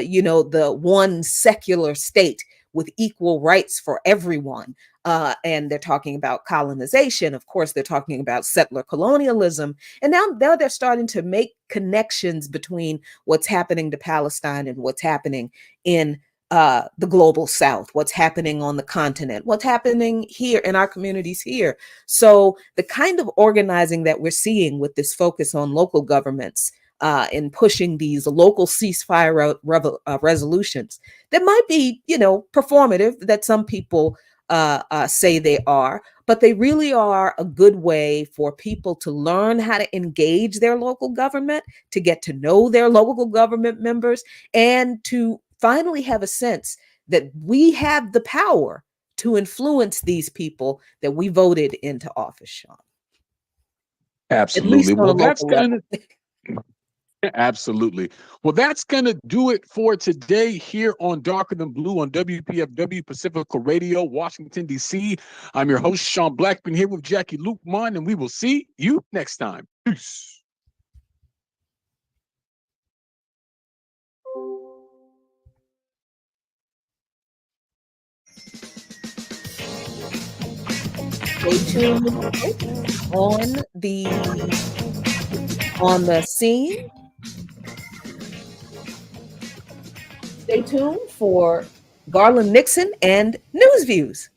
you know, the one secular state with equal rights for everyone. And they're talking about colonization. Of course, they're talking about settler colonialism. And now they're starting to make connections between what's happening to Palestine and what's happening in the global South, what's happening on the continent, what's happening here in our communities here. So the kind of organizing that we're seeing with this focus on local governments in pushing these local ceasefire resolutions that might be, you know, performative, that some people say they are, but they really are a good way for people to learn how to engage their local government, to get to know their local government members, and to finally have a sense that we have the power to influence these people that we voted into office, Sean. Absolutely. At least on Well, a that's local gonna level. absolutely. Well, that's gonna do it for today here on Darker Than Blue on WPFW Pacifica Radio, Washington, D.C. I'm your host, Sean Blackman, here with Jacquie Lukeman, and we will see you next time. Peace. Stay tuned on the scene. Stay tuned for Garland Nixon and News Views.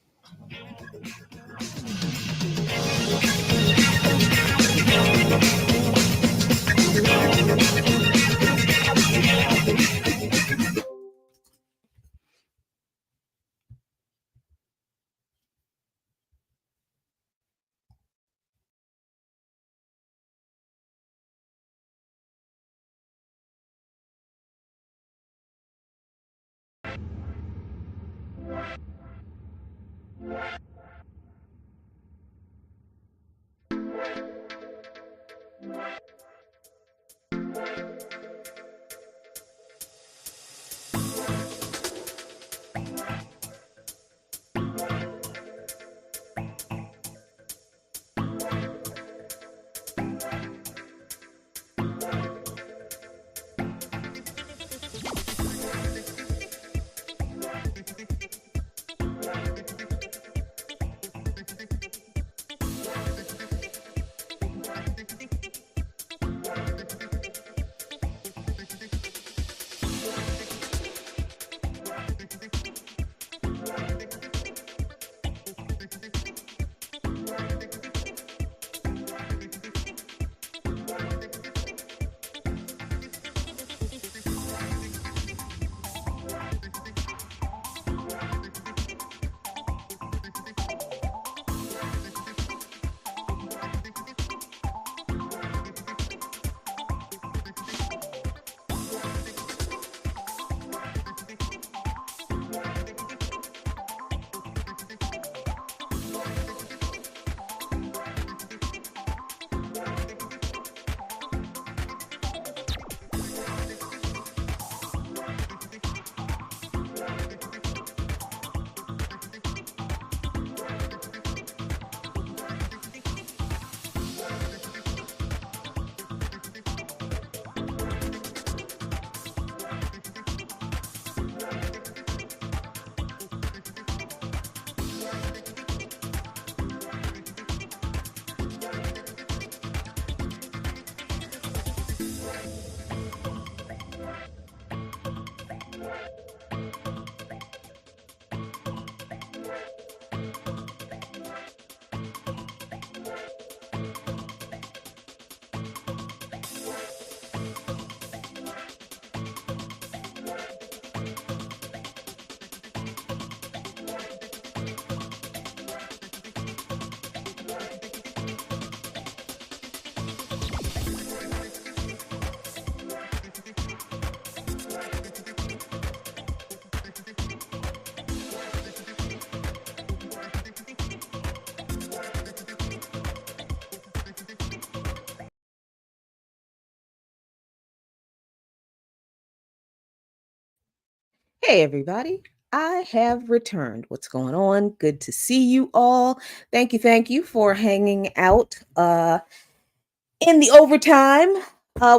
Hey, everybody. I have returned. What's going on? Good to see you all. Thank you for hanging out in the overtime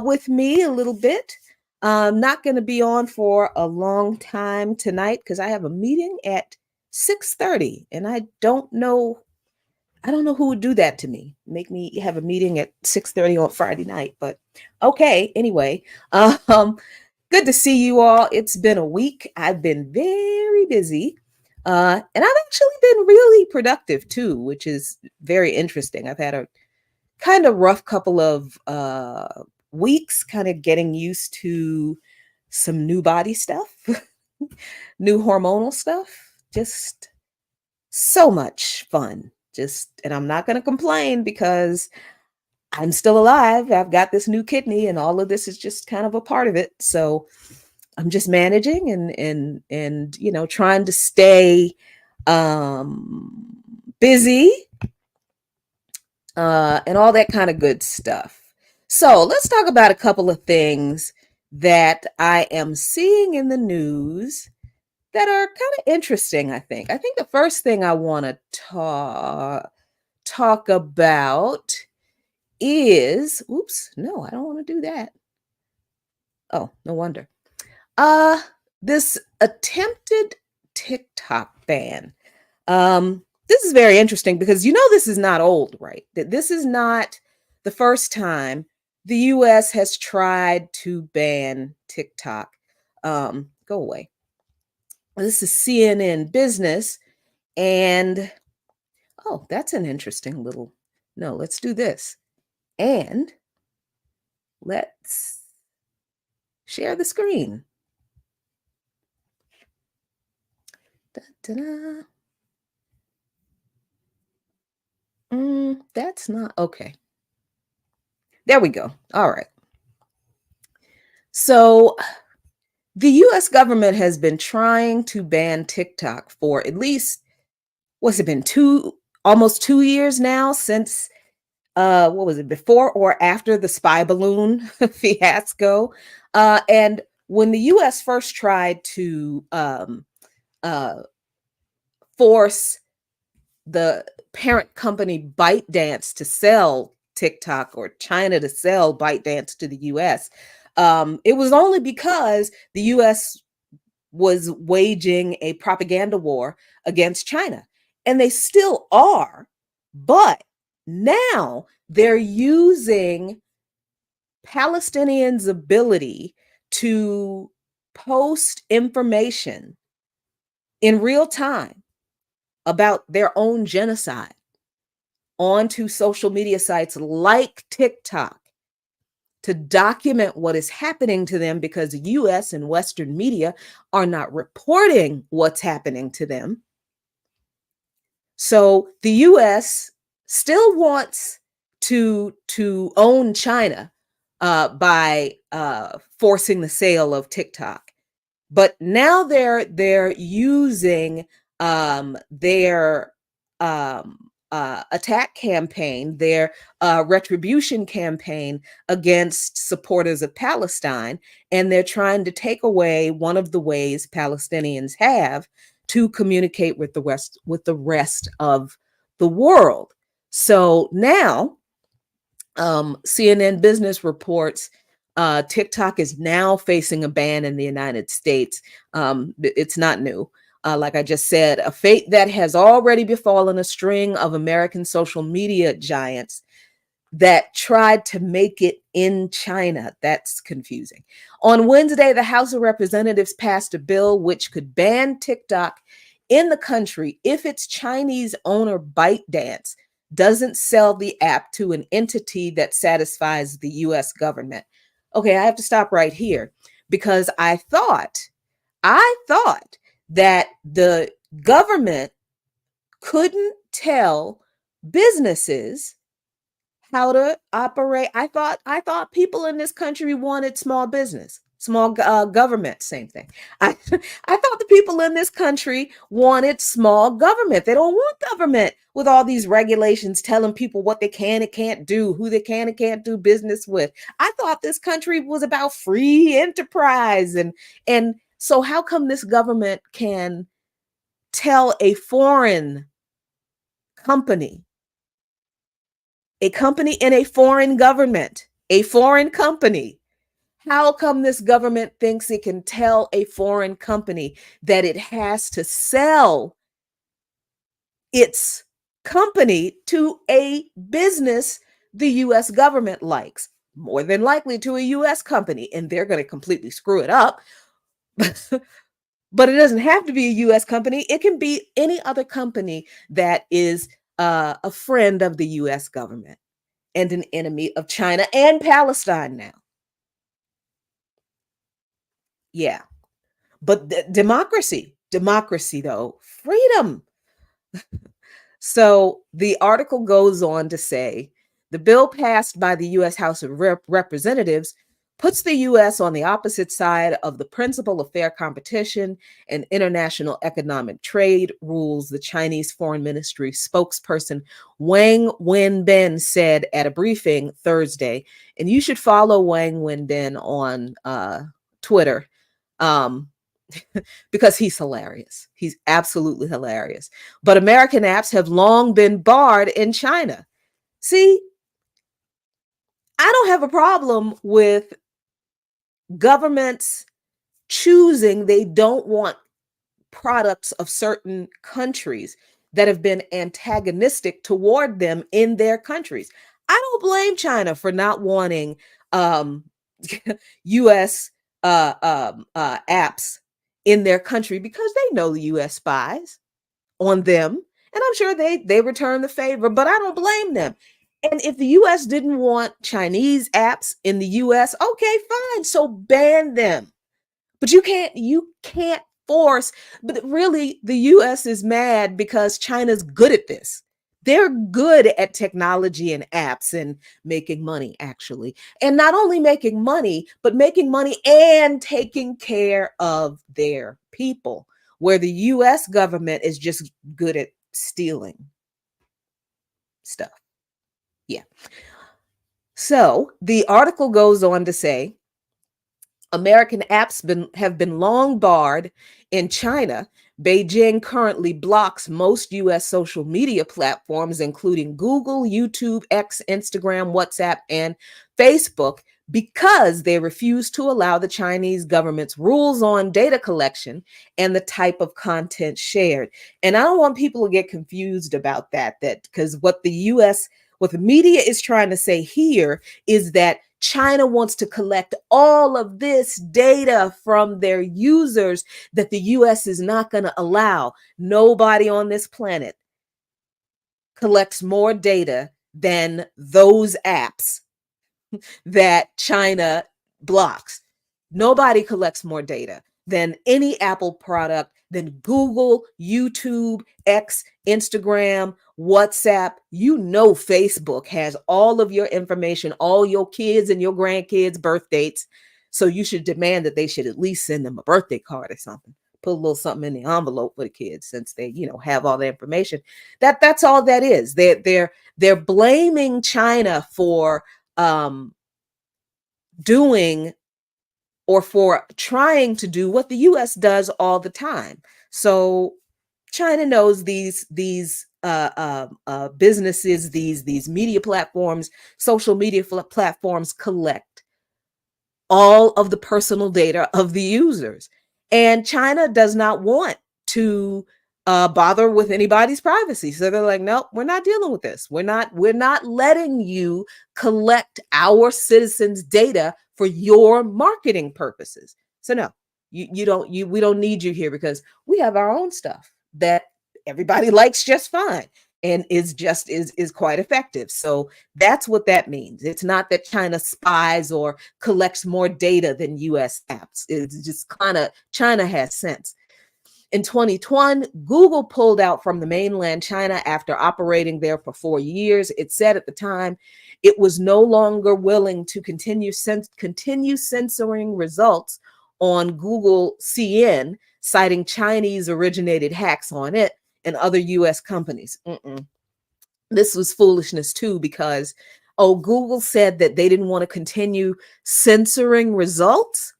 with me a little bit. I'm not going to be on for a long time tonight because I have a meeting at 6:30, and I don't know who would do that to me. Make me have a meeting at 6:30 on Friday night, but okay. Anyway, good to see you all. It's been a week. I've been very busy. And I've actually been really productive too, which is very interesting. I've had a kind of rough couple of weeks, kind of getting used to some new body stuff, new hormonal stuff. Just so much fun. And I'm not going to complain because I'm still alive. I've got this new kidney and all of this is just kind of a part of it. So I'm just managing and trying to stay busy and all that kind of good stuff. So let's talk about a couple of things that I am seeing in the news that are kind of interesting, I think. I think the first thing I want to talk about is, oops, no, I don't want to do that. Oh, no wonder. This attempted TikTok ban. This is very interesting because this is not old, right? That this is not the first time the US has tried to ban TikTok. Go away. This is CNN Business, and oh, that's an interesting little. No, let's do this. And let's share the screen. Da-da-da. That's not okay. There we go. All right. So the US government has been trying to ban TikTok for at least, what's it been, almost 2 years now since, what was it, before or after the spy balloon fiasco? And when the US first tried to force the parent company ByteDance to sell TikTok, or China to sell ByteDance to the US, it was only because the US was waging a propaganda war against China. And they still are, but now they're using Palestinians' ability to post information in real time about their own genocide onto social media sites like TikTok to document what is happening to them, because the US and Western media are not reporting what's happening to them. So the US still wants to own China by forcing the sale of TikTok. But now they're using their attack campaign, their retribution campaign against supporters of Palestine, and they're trying to take away one of the ways Palestinians have to communicate with the rest of the world. So now, CNN Business reports TikTok is now facing a ban in the United States. It's not new. Like I just said, a fate that has already befallen a string of American social media giants that tried to make it in China. That's confusing. On Wednesday, the House of Representatives passed a bill which could ban TikTok in the country if its Chinese owner ByteDance doesn't sell the app to an entity that satisfies the US government. Okay, I have to stop right here because I thought that the government couldn't tell businesses how to operate. I thought people in this country wanted small business, small government, same thing. I thought the people in this country wanted small government. They don't want government with all these regulations telling people what they can and can't do, who they can and can't do business with. I thought this country was about free enterprise. And so how come this government can tell a foreign company, a company in a foreign government, a foreign company, how come this government thinks it can tell a foreign company that it has to sell its company to a business the US government likes? More than likely to a US company, and they're going to completely screw it up. But it doesn't have to be a US company. It can be any other company that is a friend of the US government and an enemy of China and Palestine now. Yeah. But democracy though, freedom. So the article goes on to say the bill passed by the U.S. House of Representatives puts the U.S. on the opposite side of the principle of fair competition and international economic trade rules, the Chinese Foreign Ministry spokesperson Wang Wenbin said at a briefing Thursday. And you should follow Wang Wenbin on Twitter. Because he's hilarious. He's absolutely hilarious. But American apps have long been barred in China. See, I don't have a problem with governments choosing they don't want products of certain countries that have been antagonistic toward them in their countries. I don't blame China for not wanting U.S. Apps in their country because they know the U.S. spies on them, and I'm sure they return the favor, but I don't blame them. And if the U.S. didn't want Chinese apps in the U.S., okay, fine, so ban them. But you can't force. But really, the U.S. is mad because China's good at this. They're good at technology and apps and making money, actually. And not only making money, but making money and taking care of their people, where the U.S. government is just good at stealing stuff. Yeah. So the article goes on to say, American apps have been long barred in China. Beijing currently blocks most U.S. social media platforms, including Google, YouTube, X, Instagram, WhatsApp, and Facebook, because they refuse to allow the Chinese government's rules on data collection and the type of content shared. And I don't want people to get confused about that because what the media is trying to say here is that China wants to collect all of this data from their users that the U.S. is not going to allow. Nobody on this planet collects more data than those apps that China blocks. Nobody collects more data than any Apple product, than Google, YouTube, X, Instagram, WhatsApp. Facebook has all of your information, all your kids and your grandkids' birth dates. So you should demand that they should at least send them a birthday card or something. Put a little something in the envelope for the kids since they, have all the information. That's all that is. They're blaming China for doing or for trying to do what the U.S. does all the time. So China knows these businesses, these media platforms, social media platforms collect all of the personal data of the users, and China does not want to bother with anybody's privacy. So they're like, nope, we're not dealing with this. We're not letting you collect our citizens' data for your marketing purposes. So no, we don't need you here because we have our own stuff that everybody likes just fine and is quite effective. So that's what that means. It's not that China spies or collects more data than US apps. It's just kind of China has sense. In 2020, Google pulled out from the mainland China after operating there for 4 years. It said at the time it was no longer willing to continue censoring results on Google CN, citing Chinese-originated hacks on it and other U.S. companies. This was foolishness too, because Google said that they didn't want to continue censoring results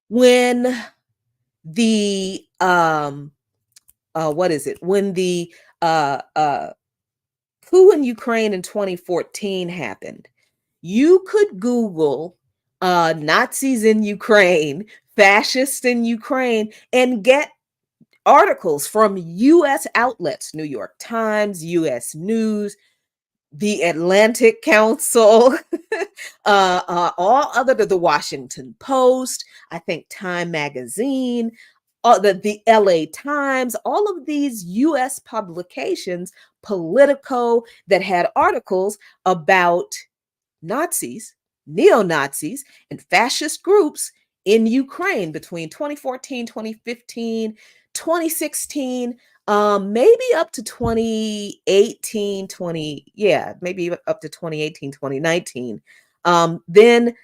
when the when the coup in Ukraine in 2014 happened. You could Google Nazis in Ukraine, fascists in Ukraine, and get articles from U.S. outlets, New York Times, U.S. News, the Atlantic Council, all other the Washington Post, I think Time Magazine, the LA Times, all of these U.S. publications, Politico, that had articles about Nazis, neo-Nazis, and fascist groups in Ukraine between 2014, 2015, 2016, maybe up to 2018, maybe up to 2018, 2019. Then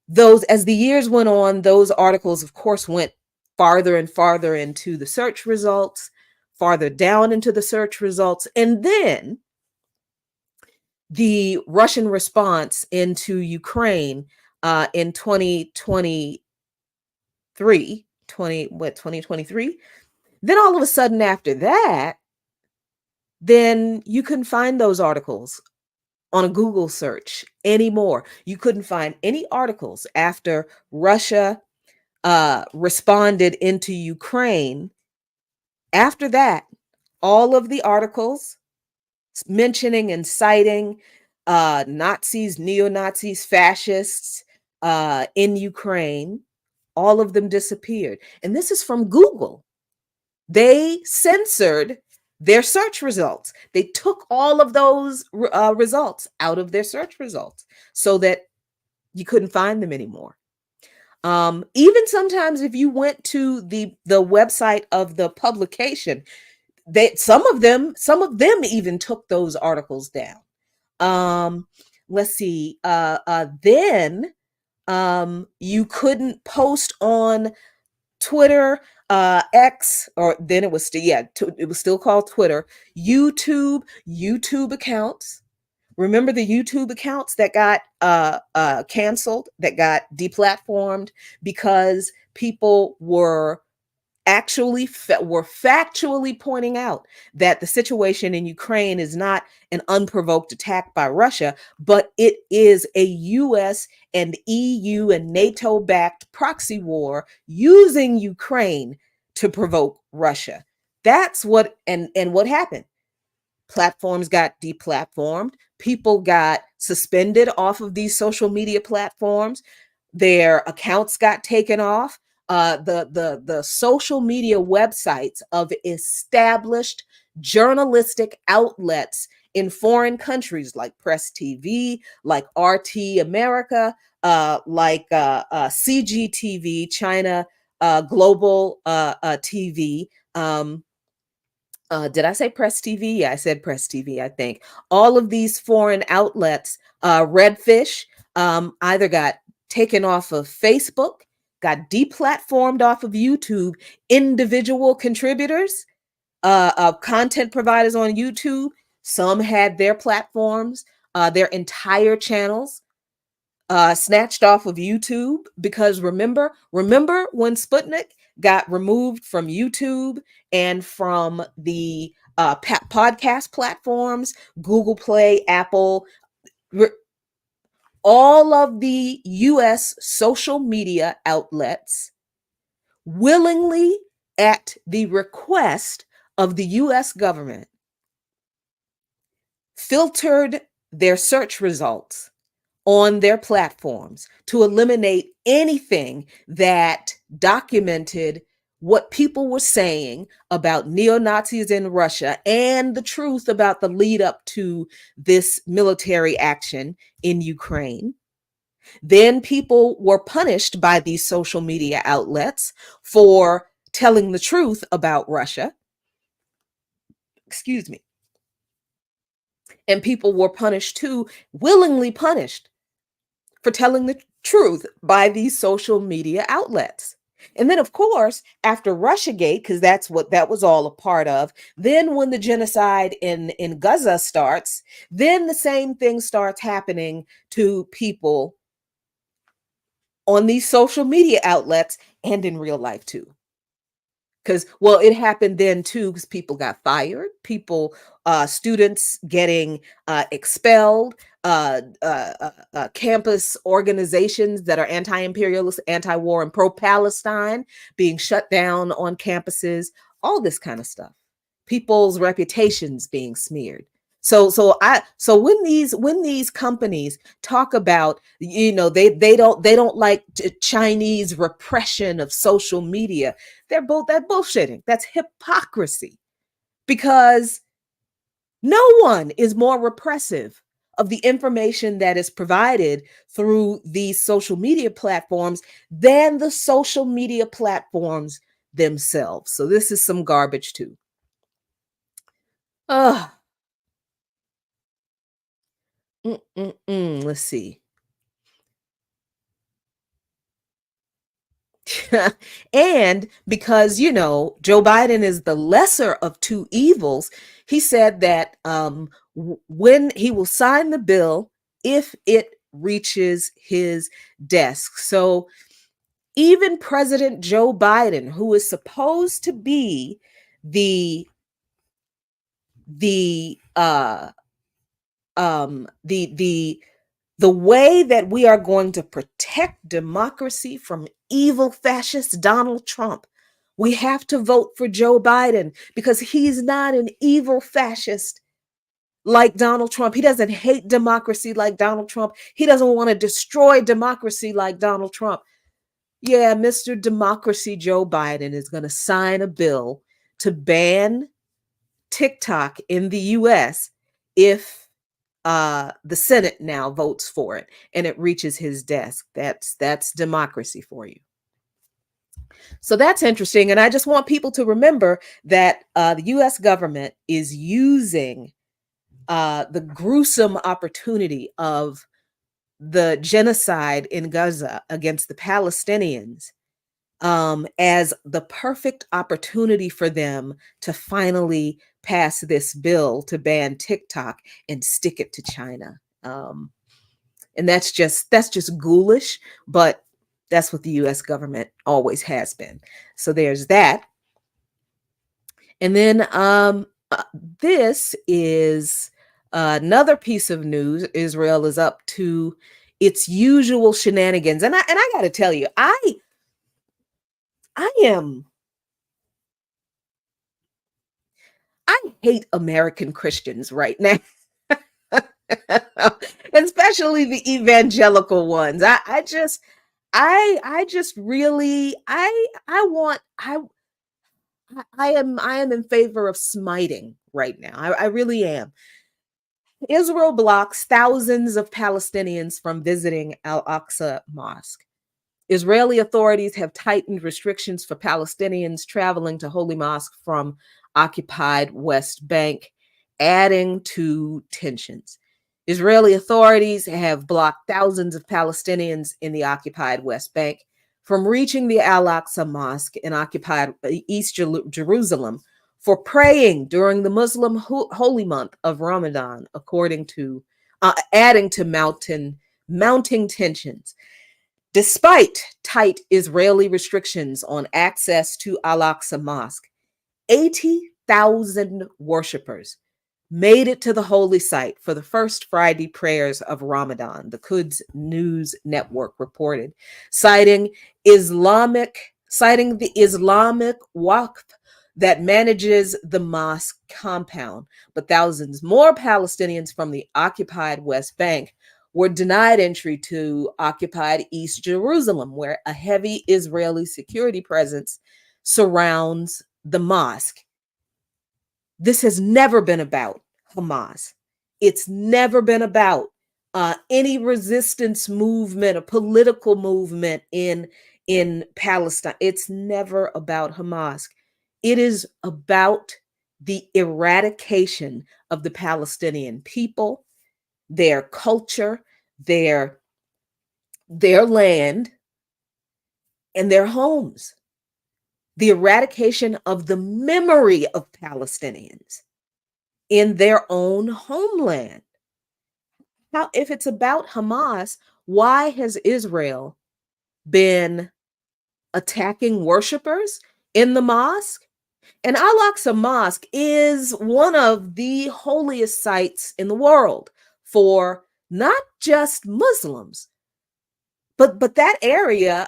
those, as the years went on, those articles, of course, went farther and farther into the search results, farther down into the search results. And then the Russian response into Ukraine in 2023, then all of a sudden after that, then you couldn't find those articles on a Google search anymore. You couldn't find any articles after Russia responded into Ukraine. After that, all of the articles mentioning and citing Nazis, neo-Nazis, fascists in Ukraine, all of them disappeared. And this is from Google. They censored their search results. They took all of those results out of their search results so that you couldn't find them anymore. Even sometimes if you went to the website of the publication, some of them even took those articles down. Let's see. Then you couldn't post on Twitter, X, or then it was it was still called Twitter, YouTube accounts. Remember the YouTube accounts that got canceled, that got deplatformed because people were factually pointing out that the situation in Ukraine is not an unprovoked attack by Russia, but it is a US and EU and NATO-backed proxy war using Ukraine to provoke Russia. That's what, and what happened. Platforms got deplatformed. People got suspended off of these social media platforms. Their accounts got taken off. The social media websites of established journalistic outlets in foreign countries like Press TV, like RT America, like CGTV, China Global TV. Did I say Press TV? Yeah, I said Press TV, I think. All of these foreign outlets, Redfish, either got taken off of Facebook, got deplatformed off of YouTube. Individual contributors, content providers on YouTube, some had their platforms, their entire channels snatched off of YouTube, because remember when Sputnik got removed from YouTube and from the podcast platforms, Google Play, Apple, all of the US social media outlets willingly, at the request of the US government, filtered their search results on their platforms to eliminate anything that documented what people were saying about neo-Nazis in Russia and the truth about the lead up to this military action in Ukraine. Then people were punished by these social media outlets for telling the truth about Russia. Excuse me. And people were punished too, willingly punished, for telling the truth by these social media outlets. And then, of course, after Russiagate, because that's what that was all a part of, then when the genocide in Gaza starts, then the same thing starts happening to people on these social media outlets and in real life too. Because, well, it happened then too, because people got fired, students getting expelled, campus organizations that are anti-imperialist, anti-war, and pro-Palestine being shut down on campuses, all this kind of stuff. People's reputations being smeared. So when these companies talk about, they don't like Chinese repression of social media, they're bullshitting. That's hypocrisy, because no one is more repressive of the information that is provided through these social media platforms than the social media platforms themselves. So this is some garbage too. Uh, let's see. And because, Joe Biden is the lesser of two evils, he said that when he will sign the bill if it reaches his desk. So even President Joe Biden, who is supposed to be the the uh the way that we are going to protect democracy from evil fascist Donald Trump, we have to vote for Joe Biden because he's not an evil fascist like Donald Trump. He doesn't hate democracy like Donald Trump. He doesn't want to destroy democracy like Donald Trump. Yeah, Mr. Democracy Joe Biden is going to sign a bill to ban TikTok in the US if the Senate now votes for it and it reaches his desk. That's democracy for you. So that's interesting. And I just want people to remember that the US government is using the gruesome opportunity of the genocide in Gaza against the Palestinians as the perfect opportunity for them to finally pass this bill to ban TikTok and stick it to China. And that's just ghoulish, but that's what the US government always has been. So there's that. And then this is another piece of news. Israel is up to its usual shenanigans. And I got to tell you, I hate American Christians right now. Especially the evangelical ones. I am in favor of smiting right now. I really am. Israel blocks thousands of Palestinians from visiting Al-Aqsa Mosque. Israeli authorities have tightened restrictions for Palestinians traveling to Holy Mosque from occupied West Bank, adding to tensions. Israeli authorities have blocked thousands of Palestinians in the occupied West Bank from reaching the Al-Aqsa Mosque in occupied East Jerusalem for praying during the Muslim holy month of Ramadan, according to adding to mounting tensions. Despite tight Israeli restrictions on access to Al-Aqsa Mosque, 80,000 worshippers made it to the holy site for the first Friday prayers of Ramadan, the Quds News Network reported, citing the Islamic Waqf that manages the mosque compound. But thousands more Palestinians from the occupied West Bank were denied entry to occupied East Jerusalem, where a heavy Israeli security presence surrounds the mosque. This has never been about Hamas. It's never been about any resistance movement, a political movement in Palestine. It's never about Hamas. It is about the eradication of the Palestinian people, their culture, their land, and their homes. The eradication of the memory of Palestinians in their own homeland. Now, if it's about Hamas, why has Israel been attacking worshipers in the mosque? And Al-Aqsa Mosque is one of the holiest sites in the world for not just Muslims, but that area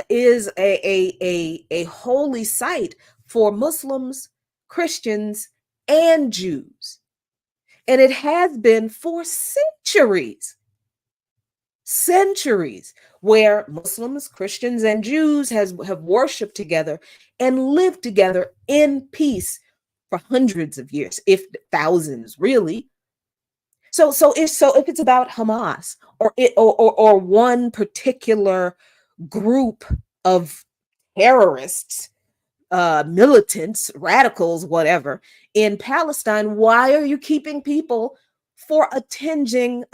is a holy site for Muslims, Christians, and Jews. And it has been for centuries, where Muslims, Christians, and Jews have worshiped together and lived together in peace for hundreds of years, if thousands, really. So if it's about Hamas or one particular group of terrorists, militants, radicals, whatever, in Palestine, why are you keeping people for attending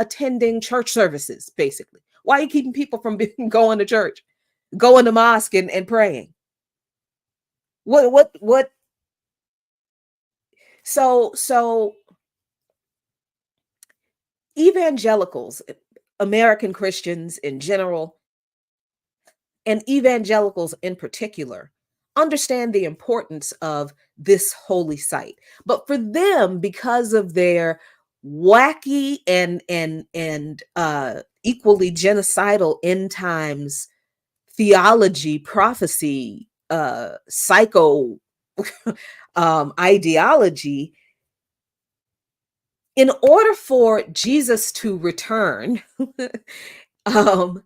church services, basically? Why are you keeping people from going to church, going to mosque and praying? What? So evangelicals, American Christians in general, and evangelicals in particular, understand the importance of this holy site. But for them, because of their wacky and equally genocidal end times theology, prophecy, psycho ideology, in order for Jesus to return, the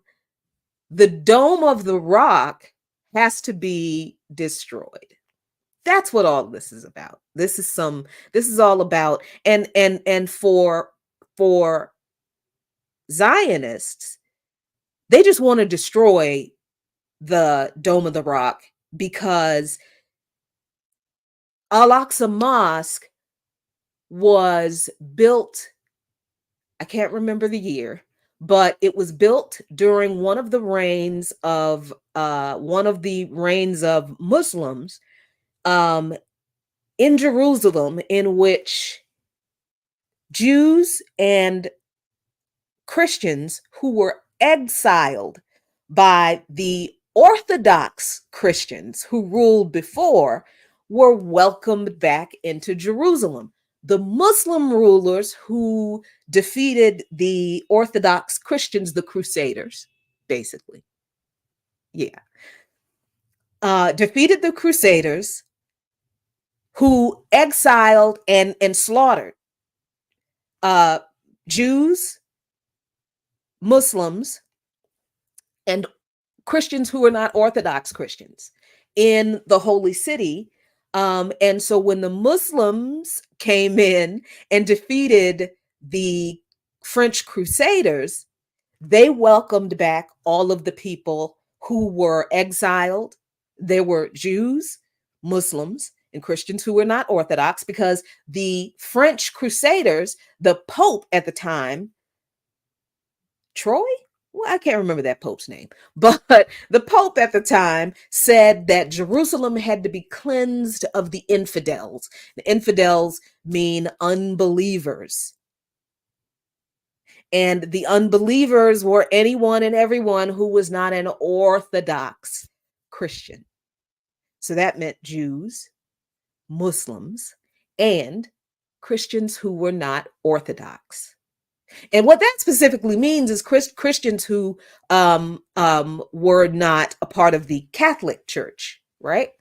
Dome of the Rock has to be destroyed. That's what all this is about. This is all about, and for Zionists, they just want to destroy the Dome of the Rock because Al-Aqsa Mosque was built, I can't remember the year, but it was built during one of the reigns of Muslims in Jerusalem, in which Jews and Christians who were exiled by the Orthodox Christians who ruled before were welcomed back into Jerusalem. The Muslim rulers who defeated the Orthodox Christians, the Crusaders, basically. Yeah. Defeated the Crusaders, who exiled and slaughtered Jews, Muslims, and Christians who were not Orthodox Christians in the Holy City. And so when the Muslims came in and defeated the French Crusaders, they welcomed back all of the people who were exiled. There were Jews, Muslims, and Christians who were not Orthodox, because the French Crusaders, the Pope at the time, Troy? Well, I can't remember that Pope's name, but the Pope at the time said that Jerusalem had to be cleansed of the infidels. The infidels mean unbelievers. And the unbelievers were anyone and everyone who was not an Orthodox Christian. So that meant Jews, Muslims, and Christians who were not Orthodox. And what that specifically means is Christians who were not a part of the Catholic Church, right?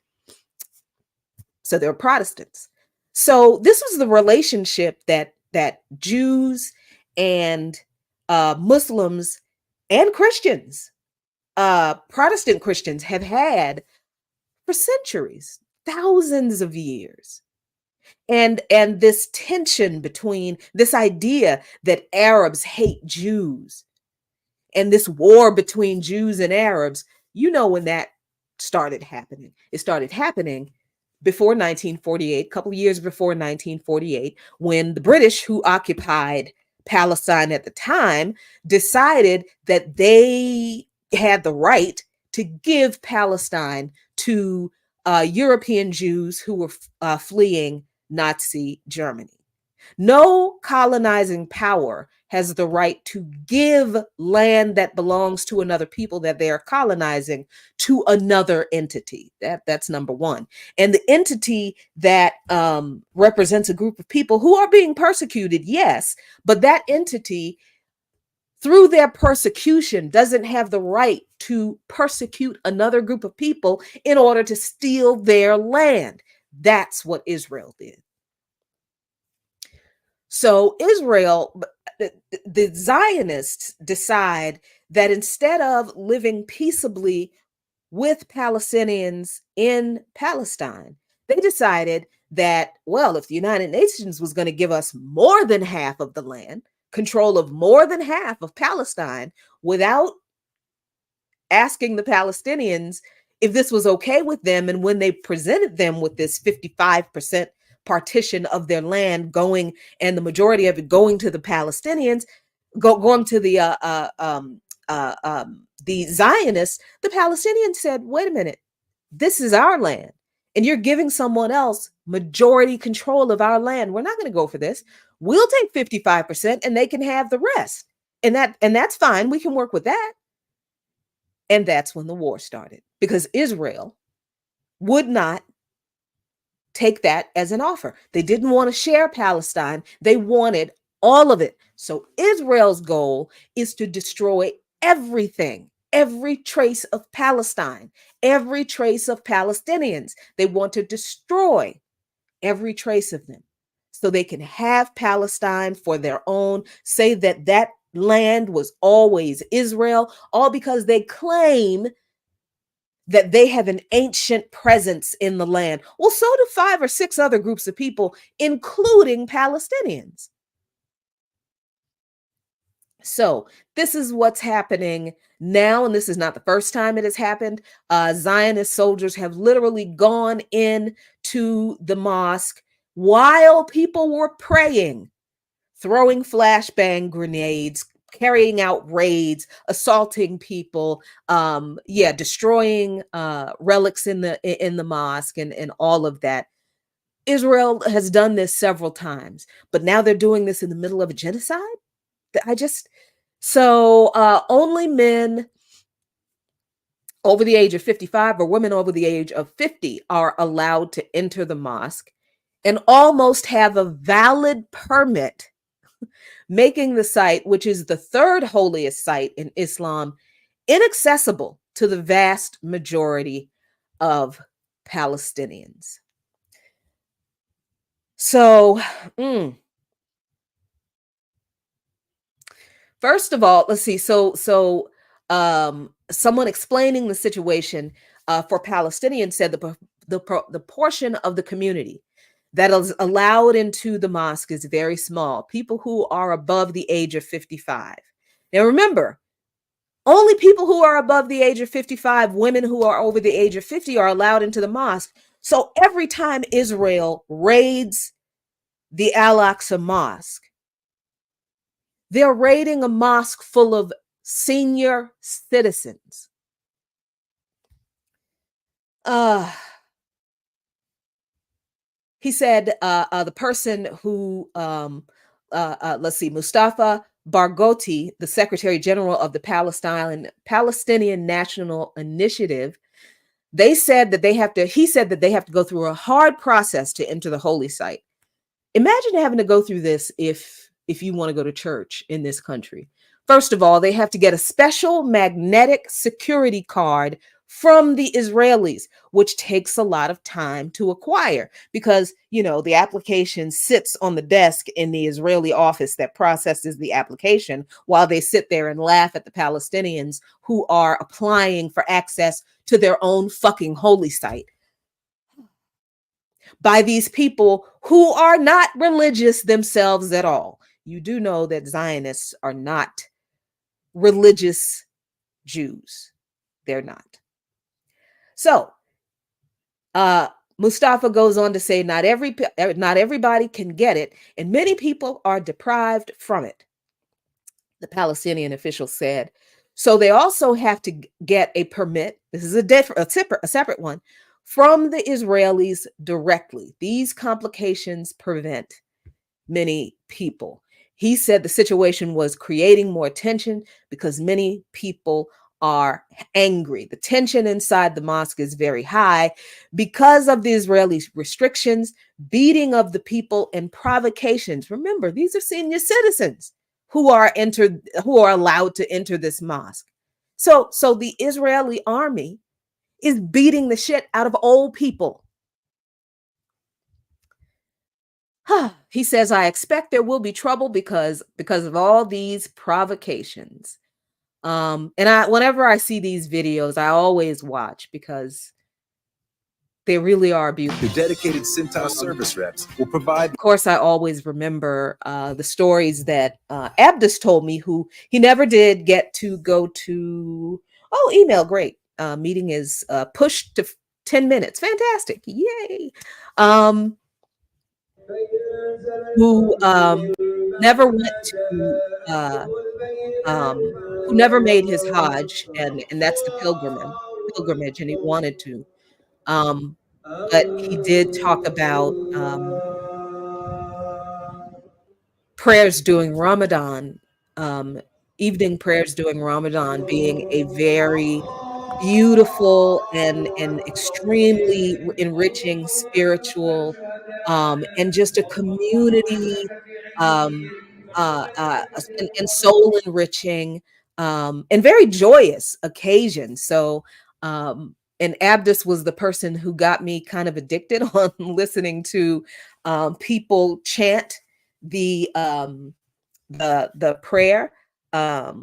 So they're Protestants. So this was the relationship that Jews and Muslims and Christians, Protestant Christians, have had for centuries, thousands of years. And this tension between this idea that Arabs hate Jews and this war between Jews and Arabs, you know when that started happening. It started happening before 1948, a couple of years before 1948, when the British, who occupied Palestine at the time, decided that they had the right to give Palestine to European Jews who were fleeing Nazi Germany. No colonizing power has the right to give land that belongs to another people that they are colonizing to another entity. That's number one. And the entity that represents a group of people who are being persecuted, yes, but that entity, through their persecution, doesn't have the right to persecute another group of people in order to steal their land. That's what Israel did. So Israel, the Zionists decide that instead of living peaceably with Palestinians in Palestine, they decided that, well, if the United Nations was going to give us more than half of the land, control of more than half of Palestine, without asking the Palestinians if this was okay with them. And when they presented them with this 55% partition of their land going, and the majority of it going to the Palestinians, going to the Zionists, the Palestinians said, wait a minute, this is our land, and you're giving someone else majority control of our land. We're not going to go for this. We'll take 55% and they can have the rest. And that's fine. We can work with that. And that's when the war started, because Israel would not take that as an offer. They didn't want to share Palestine. They wanted all of it. So Israel's goal is to destroy everything, every trace of Palestine, every trace of Palestinians. They want to destroy every trace of them so they can have Palestine for their own, say that that land was always Israel, all because they claim that they have an ancient presence in the land. Well, so do 5 or 6 other groups of people, including Palestinians. So this is what's happening now, and this is not the first time it has happened. Zionist soldiers have literally gone in to the mosque while people were praying, throwing flashbang grenades, carrying out raids, assaulting people, destroying relics in the mosque, and all of that. Israel has done this several times, but now they're doing this in the middle of a genocide. Only men over the age of 55 or women over the age of 50 are allowed to enter the mosque and almost have a valid permit, making the site, which is the 3rd holiest site in Islam, inaccessible to the vast majority of Palestinians. So, first of all, let's see. Someone explaining the situation for Palestinians said the portion of the community that is allowed into the mosque is very small. People who are above the age of 55. Now, remember, only people who are above the age of 55, women who are over the age of 50 are allowed into the mosque. So every time Israel raids the Al-Aqsa Mosque, they're raiding a mosque full of senior citizens. He said the person who, Mustafa Barghouti, the Secretary General of the Palestinian National Initiative, he said that they have to go through a hard process to enter the holy site. Imagine having to go through this if you want to go to church in this country. First of all, they have to get a special magnetic security card from the Israelis, which takes a lot of time to acquire because, the application sits on the desk in the Israeli office that processes the application while they sit there and laugh at the Palestinians who are applying for access to their own fucking holy site by these people who are not religious themselves at all. You do know that Zionists are not religious Jews. They're not. So, Mustafa goes on to say, not everybody can get it, and many people are deprived from it, the Palestinian official said. So they also have to get a permit. This is a separate one from the Israelis directly. These complications prevent many people. He said the situation was creating more tension because many people are angry. The tension inside the mosque is very high because of the Israeli restrictions, beating of the people, and provocations. Remember, these are senior citizens who are allowed to enter this mosque. So the Israeli army is beating the shit out of old people. He says, I expect there will be trouble because of all these provocations. Whenever I see these videos, I always watch because they really are beautiful. The dedicated Cintas service reps will provide. Of course, I always remember the stories that Abdus told me, who he never did get to go to. Oh, email, great. meeting is pushed to 10 minutes. Fantastic. Yay. Who never went to who never made his Hajj, and that's the pilgrimage, and he wanted to. But he did talk about prayers during Ramadan, evening prayers during Ramadan being a very beautiful and extremely enriching spiritual, and just a community, um, and soul enriching, and very joyous occasion. So, and Abdus was the person who got me kind of addicted on listening to people chant the prayer. I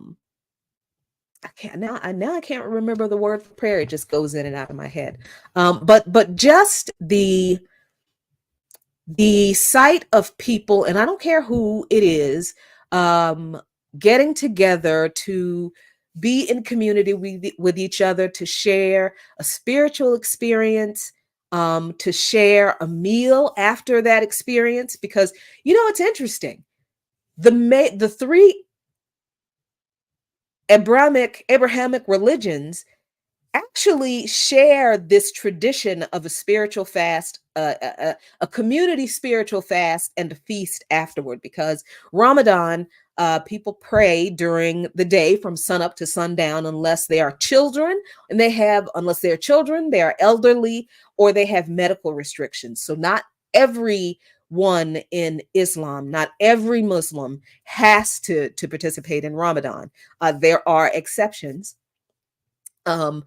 can't remember the word for prayer. It just goes in and out of my head. But just the sight of people, and I don't care who it is, getting together to be in community with each other, to share a spiritual experience, to share a meal after that experience. Because, it's interesting. The three Abrahamic religions actually share this tradition of a spiritual fast, a community spiritual fast, and a feast afterward. Because Ramadan, people pray during the day from sunup to sundown, unless they are children, unless they're children, they are elderly, or they have medical restrictions. So not everyone in Islam, not every Muslim has to participate in Ramadan. There are exceptions. The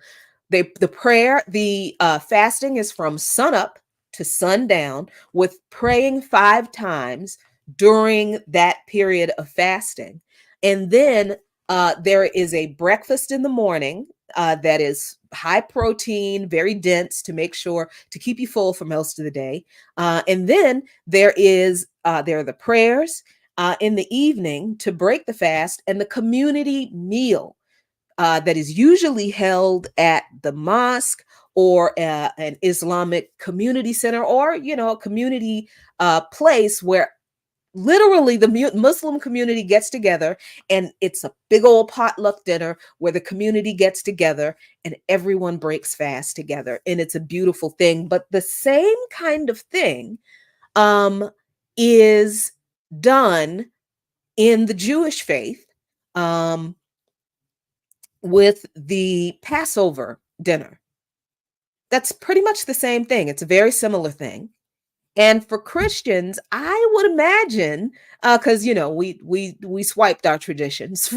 fasting is from sunup to sundown, with praying 5 times during that period of fasting. And then there is a breakfast in the morning that is high protein, very dense, to make sure to keep you full for most of the day. And then there are the prayers in the evening to break the fast, and the community meal that is usually held at the mosque or an Islamic community center, or a community place where literally the Muslim community gets together, and it's a big old potluck dinner where the community gets together and everyone breaks fast together, and it's a beautiful thing. But the same kind of thing is done in the Jewish faith with the Passover dinner. That's pretty much the same thing. It's a very similar thing. And for Christians, I would imagine, because we swiped our traditions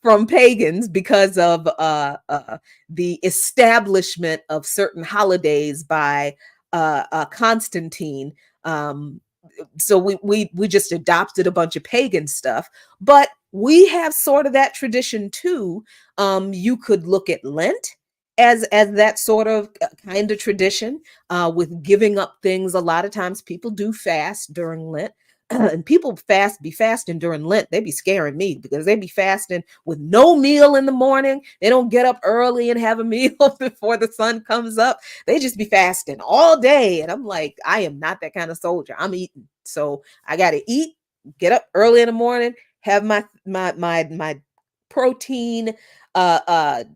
from pagans because of the establishment of certain holidays by Constantine. So we just adopted a bunch of pagan stuff, but we have sort of that tradition too. You could look at Lent as that sort of kind of tradition, with giving up things. A lot of times people do fast during Lent, and people be fasting during Lent. They be scaring me, because they be fasting with no meal in the morning. They don't get up early and have a meal before the sun comes up. They just be fasting all day. And I'm like, I am not that kind of soldier. I'm eating. So I got to eat, get up early in the morning, have my protein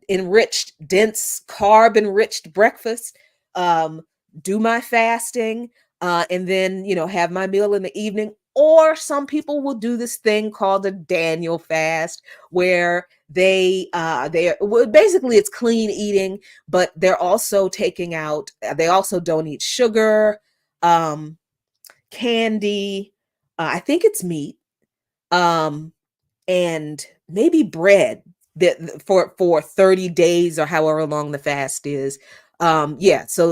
enriched, dense, carb enriched breakfast, do my fasting, and then have my meal in the evening. Or some people will do this thing called a Daniel fast, where basically it's clean eating, but they're also they also don't eat sugar, candy, I think it's meat, and maybe bread, that for 30 days or however long the fast is. So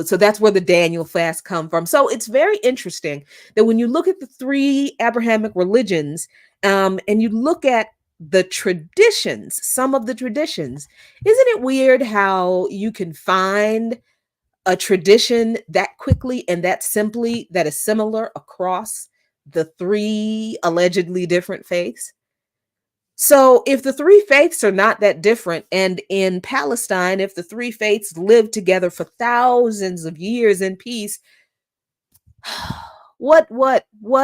that's where the Daniel fast come from. So it's very interesting that when you look at the 3 Abrahamic religions, and you look at the traditions, some of the traditions, isn't it weird how you can find a tradition that quickly and that simply that is similar across the 3 allegedly different faiths? So if the three faiths are not that different, and in Palestine, if the three faiths lived together for thousands of years in peace, what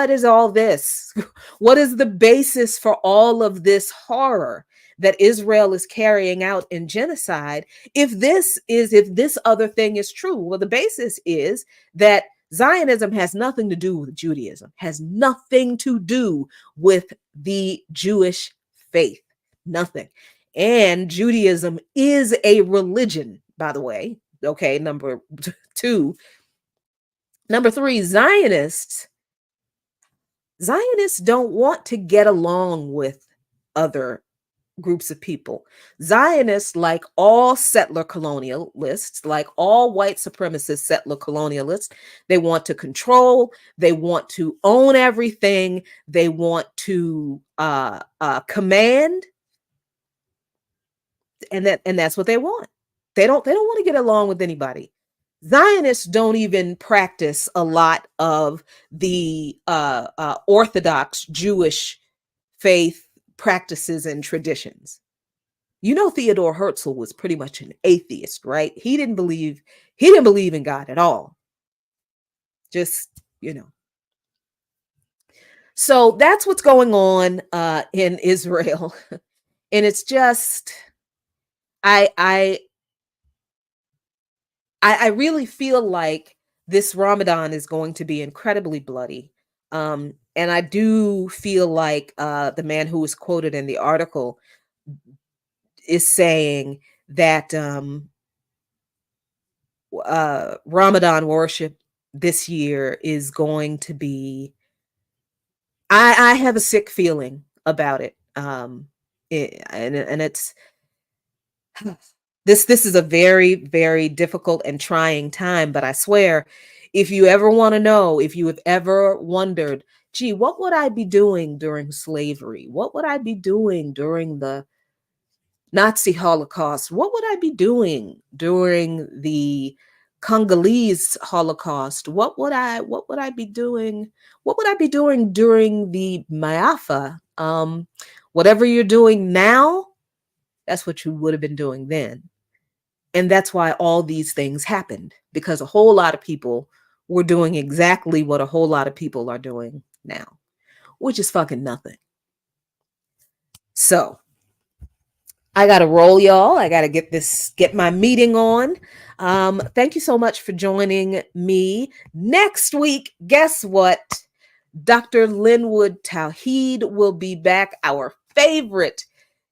is all this? What is the basis for all of this horror that Israel is carrying out in genocide? If this other thing is true, well, the basis is that Zionism has nothing to do with Judaism, has nothing to do with the Jewish faith, nothing. And Judaism is a religion, by the way. Okay, number two. Number three, Zionists don't want to get along with other groups of people. Zionists, like all settler colonialists, like all white supremacist settler colonialists, they want to control, they want to own everything, they want to command, and that's what they want. They don't want to get along with anybody. Zionists don't even practice a lot of the Orthodox Jewish faith practices and traditions. You know, Theodore Herzl was pretty much an atheist, right? He didn't believe in God at all. Just, you know. So that's what's going on in Israel. And it's just, I really feel like this Ramadan is going to be incredibly bloody. And I do feel like the man who was quoted in the article is saying that Ramadan worship this year is going to be, I have a sick feeling about it. And it's, this is a very, very difficult and trying time, but I swear, if you ever want to know, if you have ever wondered, gee, what would I be doing during slavery? What would I be doing during the Nazi Holocaust? What would I be doing during the Congolese Holocaust? What would I be doing? What would I be doing during the Maafa? Whatever you're doing now, that's what you would have been doing then. And that's why all these things happened, because a whole lot of people were doing exactly what a whole lot of people are doing now, which is fucking nothing. So I got to roll, y'all. I got to get my meeting on. Thank you so much for joining me. Next week, guess what? Dr. Linwood Tawheed will be back, our favorite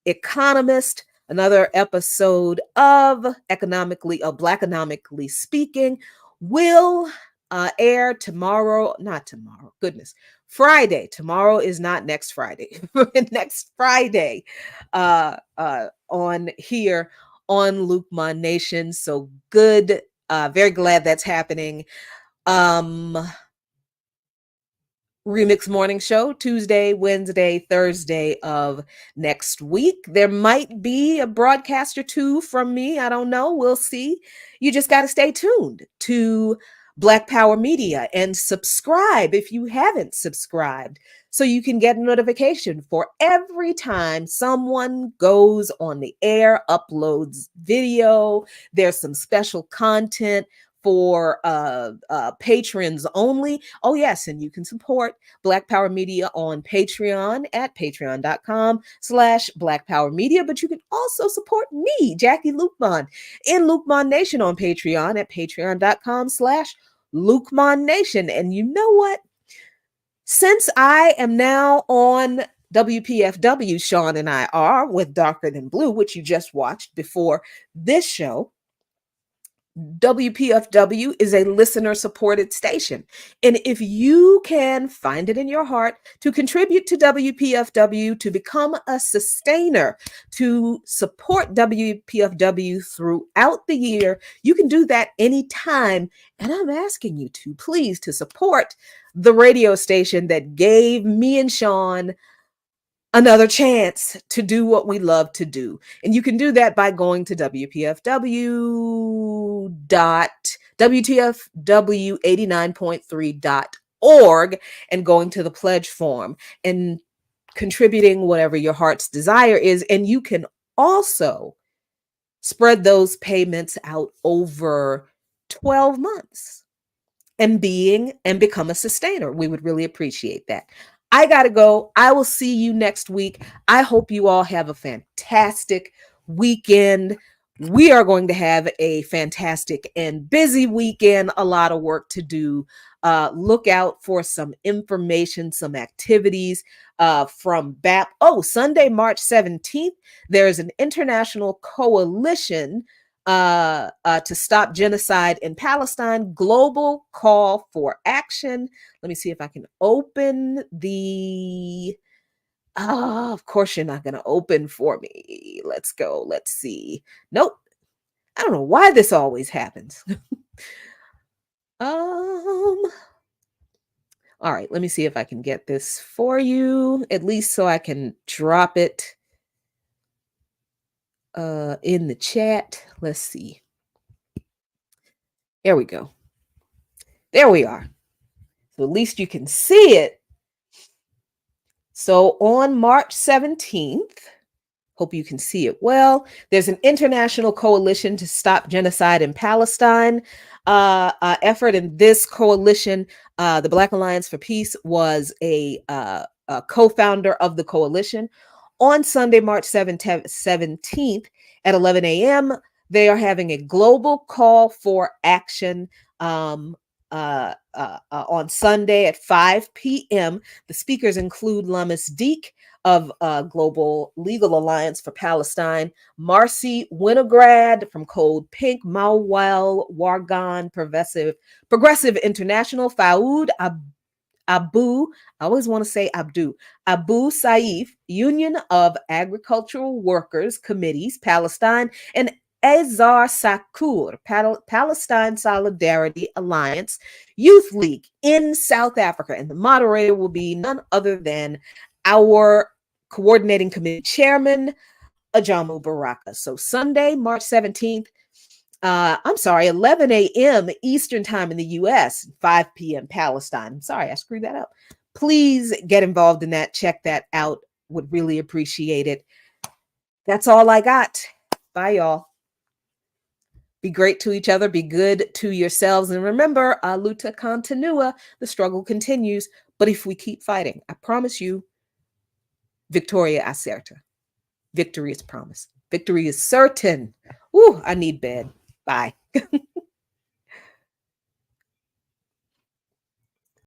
economist. Another episode of Black Economically Speaking will air tomorrow. Not tomorrow. Goodness. Friday. Tomorrow is not next Friday. Next Friday on here on Lukman Nation. So good. Very glad that's happening. Remix Morning Show, Tuesday, Wednesday, Thursday of next week. There might be a broadcast or two from me. I don't know. We'll see. You just got to stay tuned to Black Power Media and subscribe if you haven't subscribed, so you can get a notification for every time someone goes on the air, uploads video. There's some special content for patrons only. Oh yes, and you can support Black Power Media on Patreon at patreon.com/Black Power Media. But you can also support me, Jacquie Lukman, in Lukman Nation on Patreon at patreon.com/Lukman Nation. And you know what? Since I am now on WPFW, Sean and I are with Darker Than Blue, which you just watched before this show. WPFW is a listener-supported station. And if you can find it in your heart to contribute to WPFW, to become a sustainer, to support WPFW throughout the year, you can do that anytime. And I'm asking you to please to support the radio station that gave me and Sean another chance to do what we love to do. And you can do that by going to WTFW89.3.org and going to the pledge form and contributing whatever your heart's desire is. And you can also spread those payments out over 12 months and become a sustainer. We would really appreciate that. I got to go. I will see you next week. I hope you all have a fantastic weekend. We are going to have a fantastic and busy weekend, a lot of work to do. Look out for some information, some activities from BAP. Oh, Sunday, March 17th, there's an international coalition to stop genocide in Palestine, global call for action. Let me see if I can open the... of course you're not going to open for me. Let's go. Let's see. Nope. I don't know why this always happens. All right, let me see if I can get this for you, at least so I can drop it in the chat. Let's see. There we go. There we are. So at least you can see it. So on March 17th, hope you can see it well, there's an international coalition to stop genocide in Palestine effort. And this coalition, the Black Alliance for Peace, was a co-founder of the coalition. On Sunday, March 17th at 11 a.m., they are having a global call for action on Sunday at 5 p.m. The speakers include Lamis Deek of Global Legal Alliance for Palestine, Marcy Winograd from Code Pink, Mawel Wargan, Progressive International, Faoud Abu, I always want to say Abu Saif, Union of Agricultural Workers Committees, Palestine, and Azar Sakur, Palestine Solidarity Alliance Youth League in South Africa. And the moderator will be none other than our coordinating committee chairman, Ajamu Baraka. So Sunday, March 17th, 11 a.m. Eastern time in the U.S., 5 p.m. Palestine. I'm sorry, I screwed that up. Please get involved in that. Check that out. Would really appreciate it. That's all I got. Bye, y'all. Be great to each other. Be good to yourselves. And remember, luta continua. The struggle continues. But if we keep fighting, I promise you, Victoria acerta. Victory is promised. Victory is certain. Ooh, I need bed. Bye.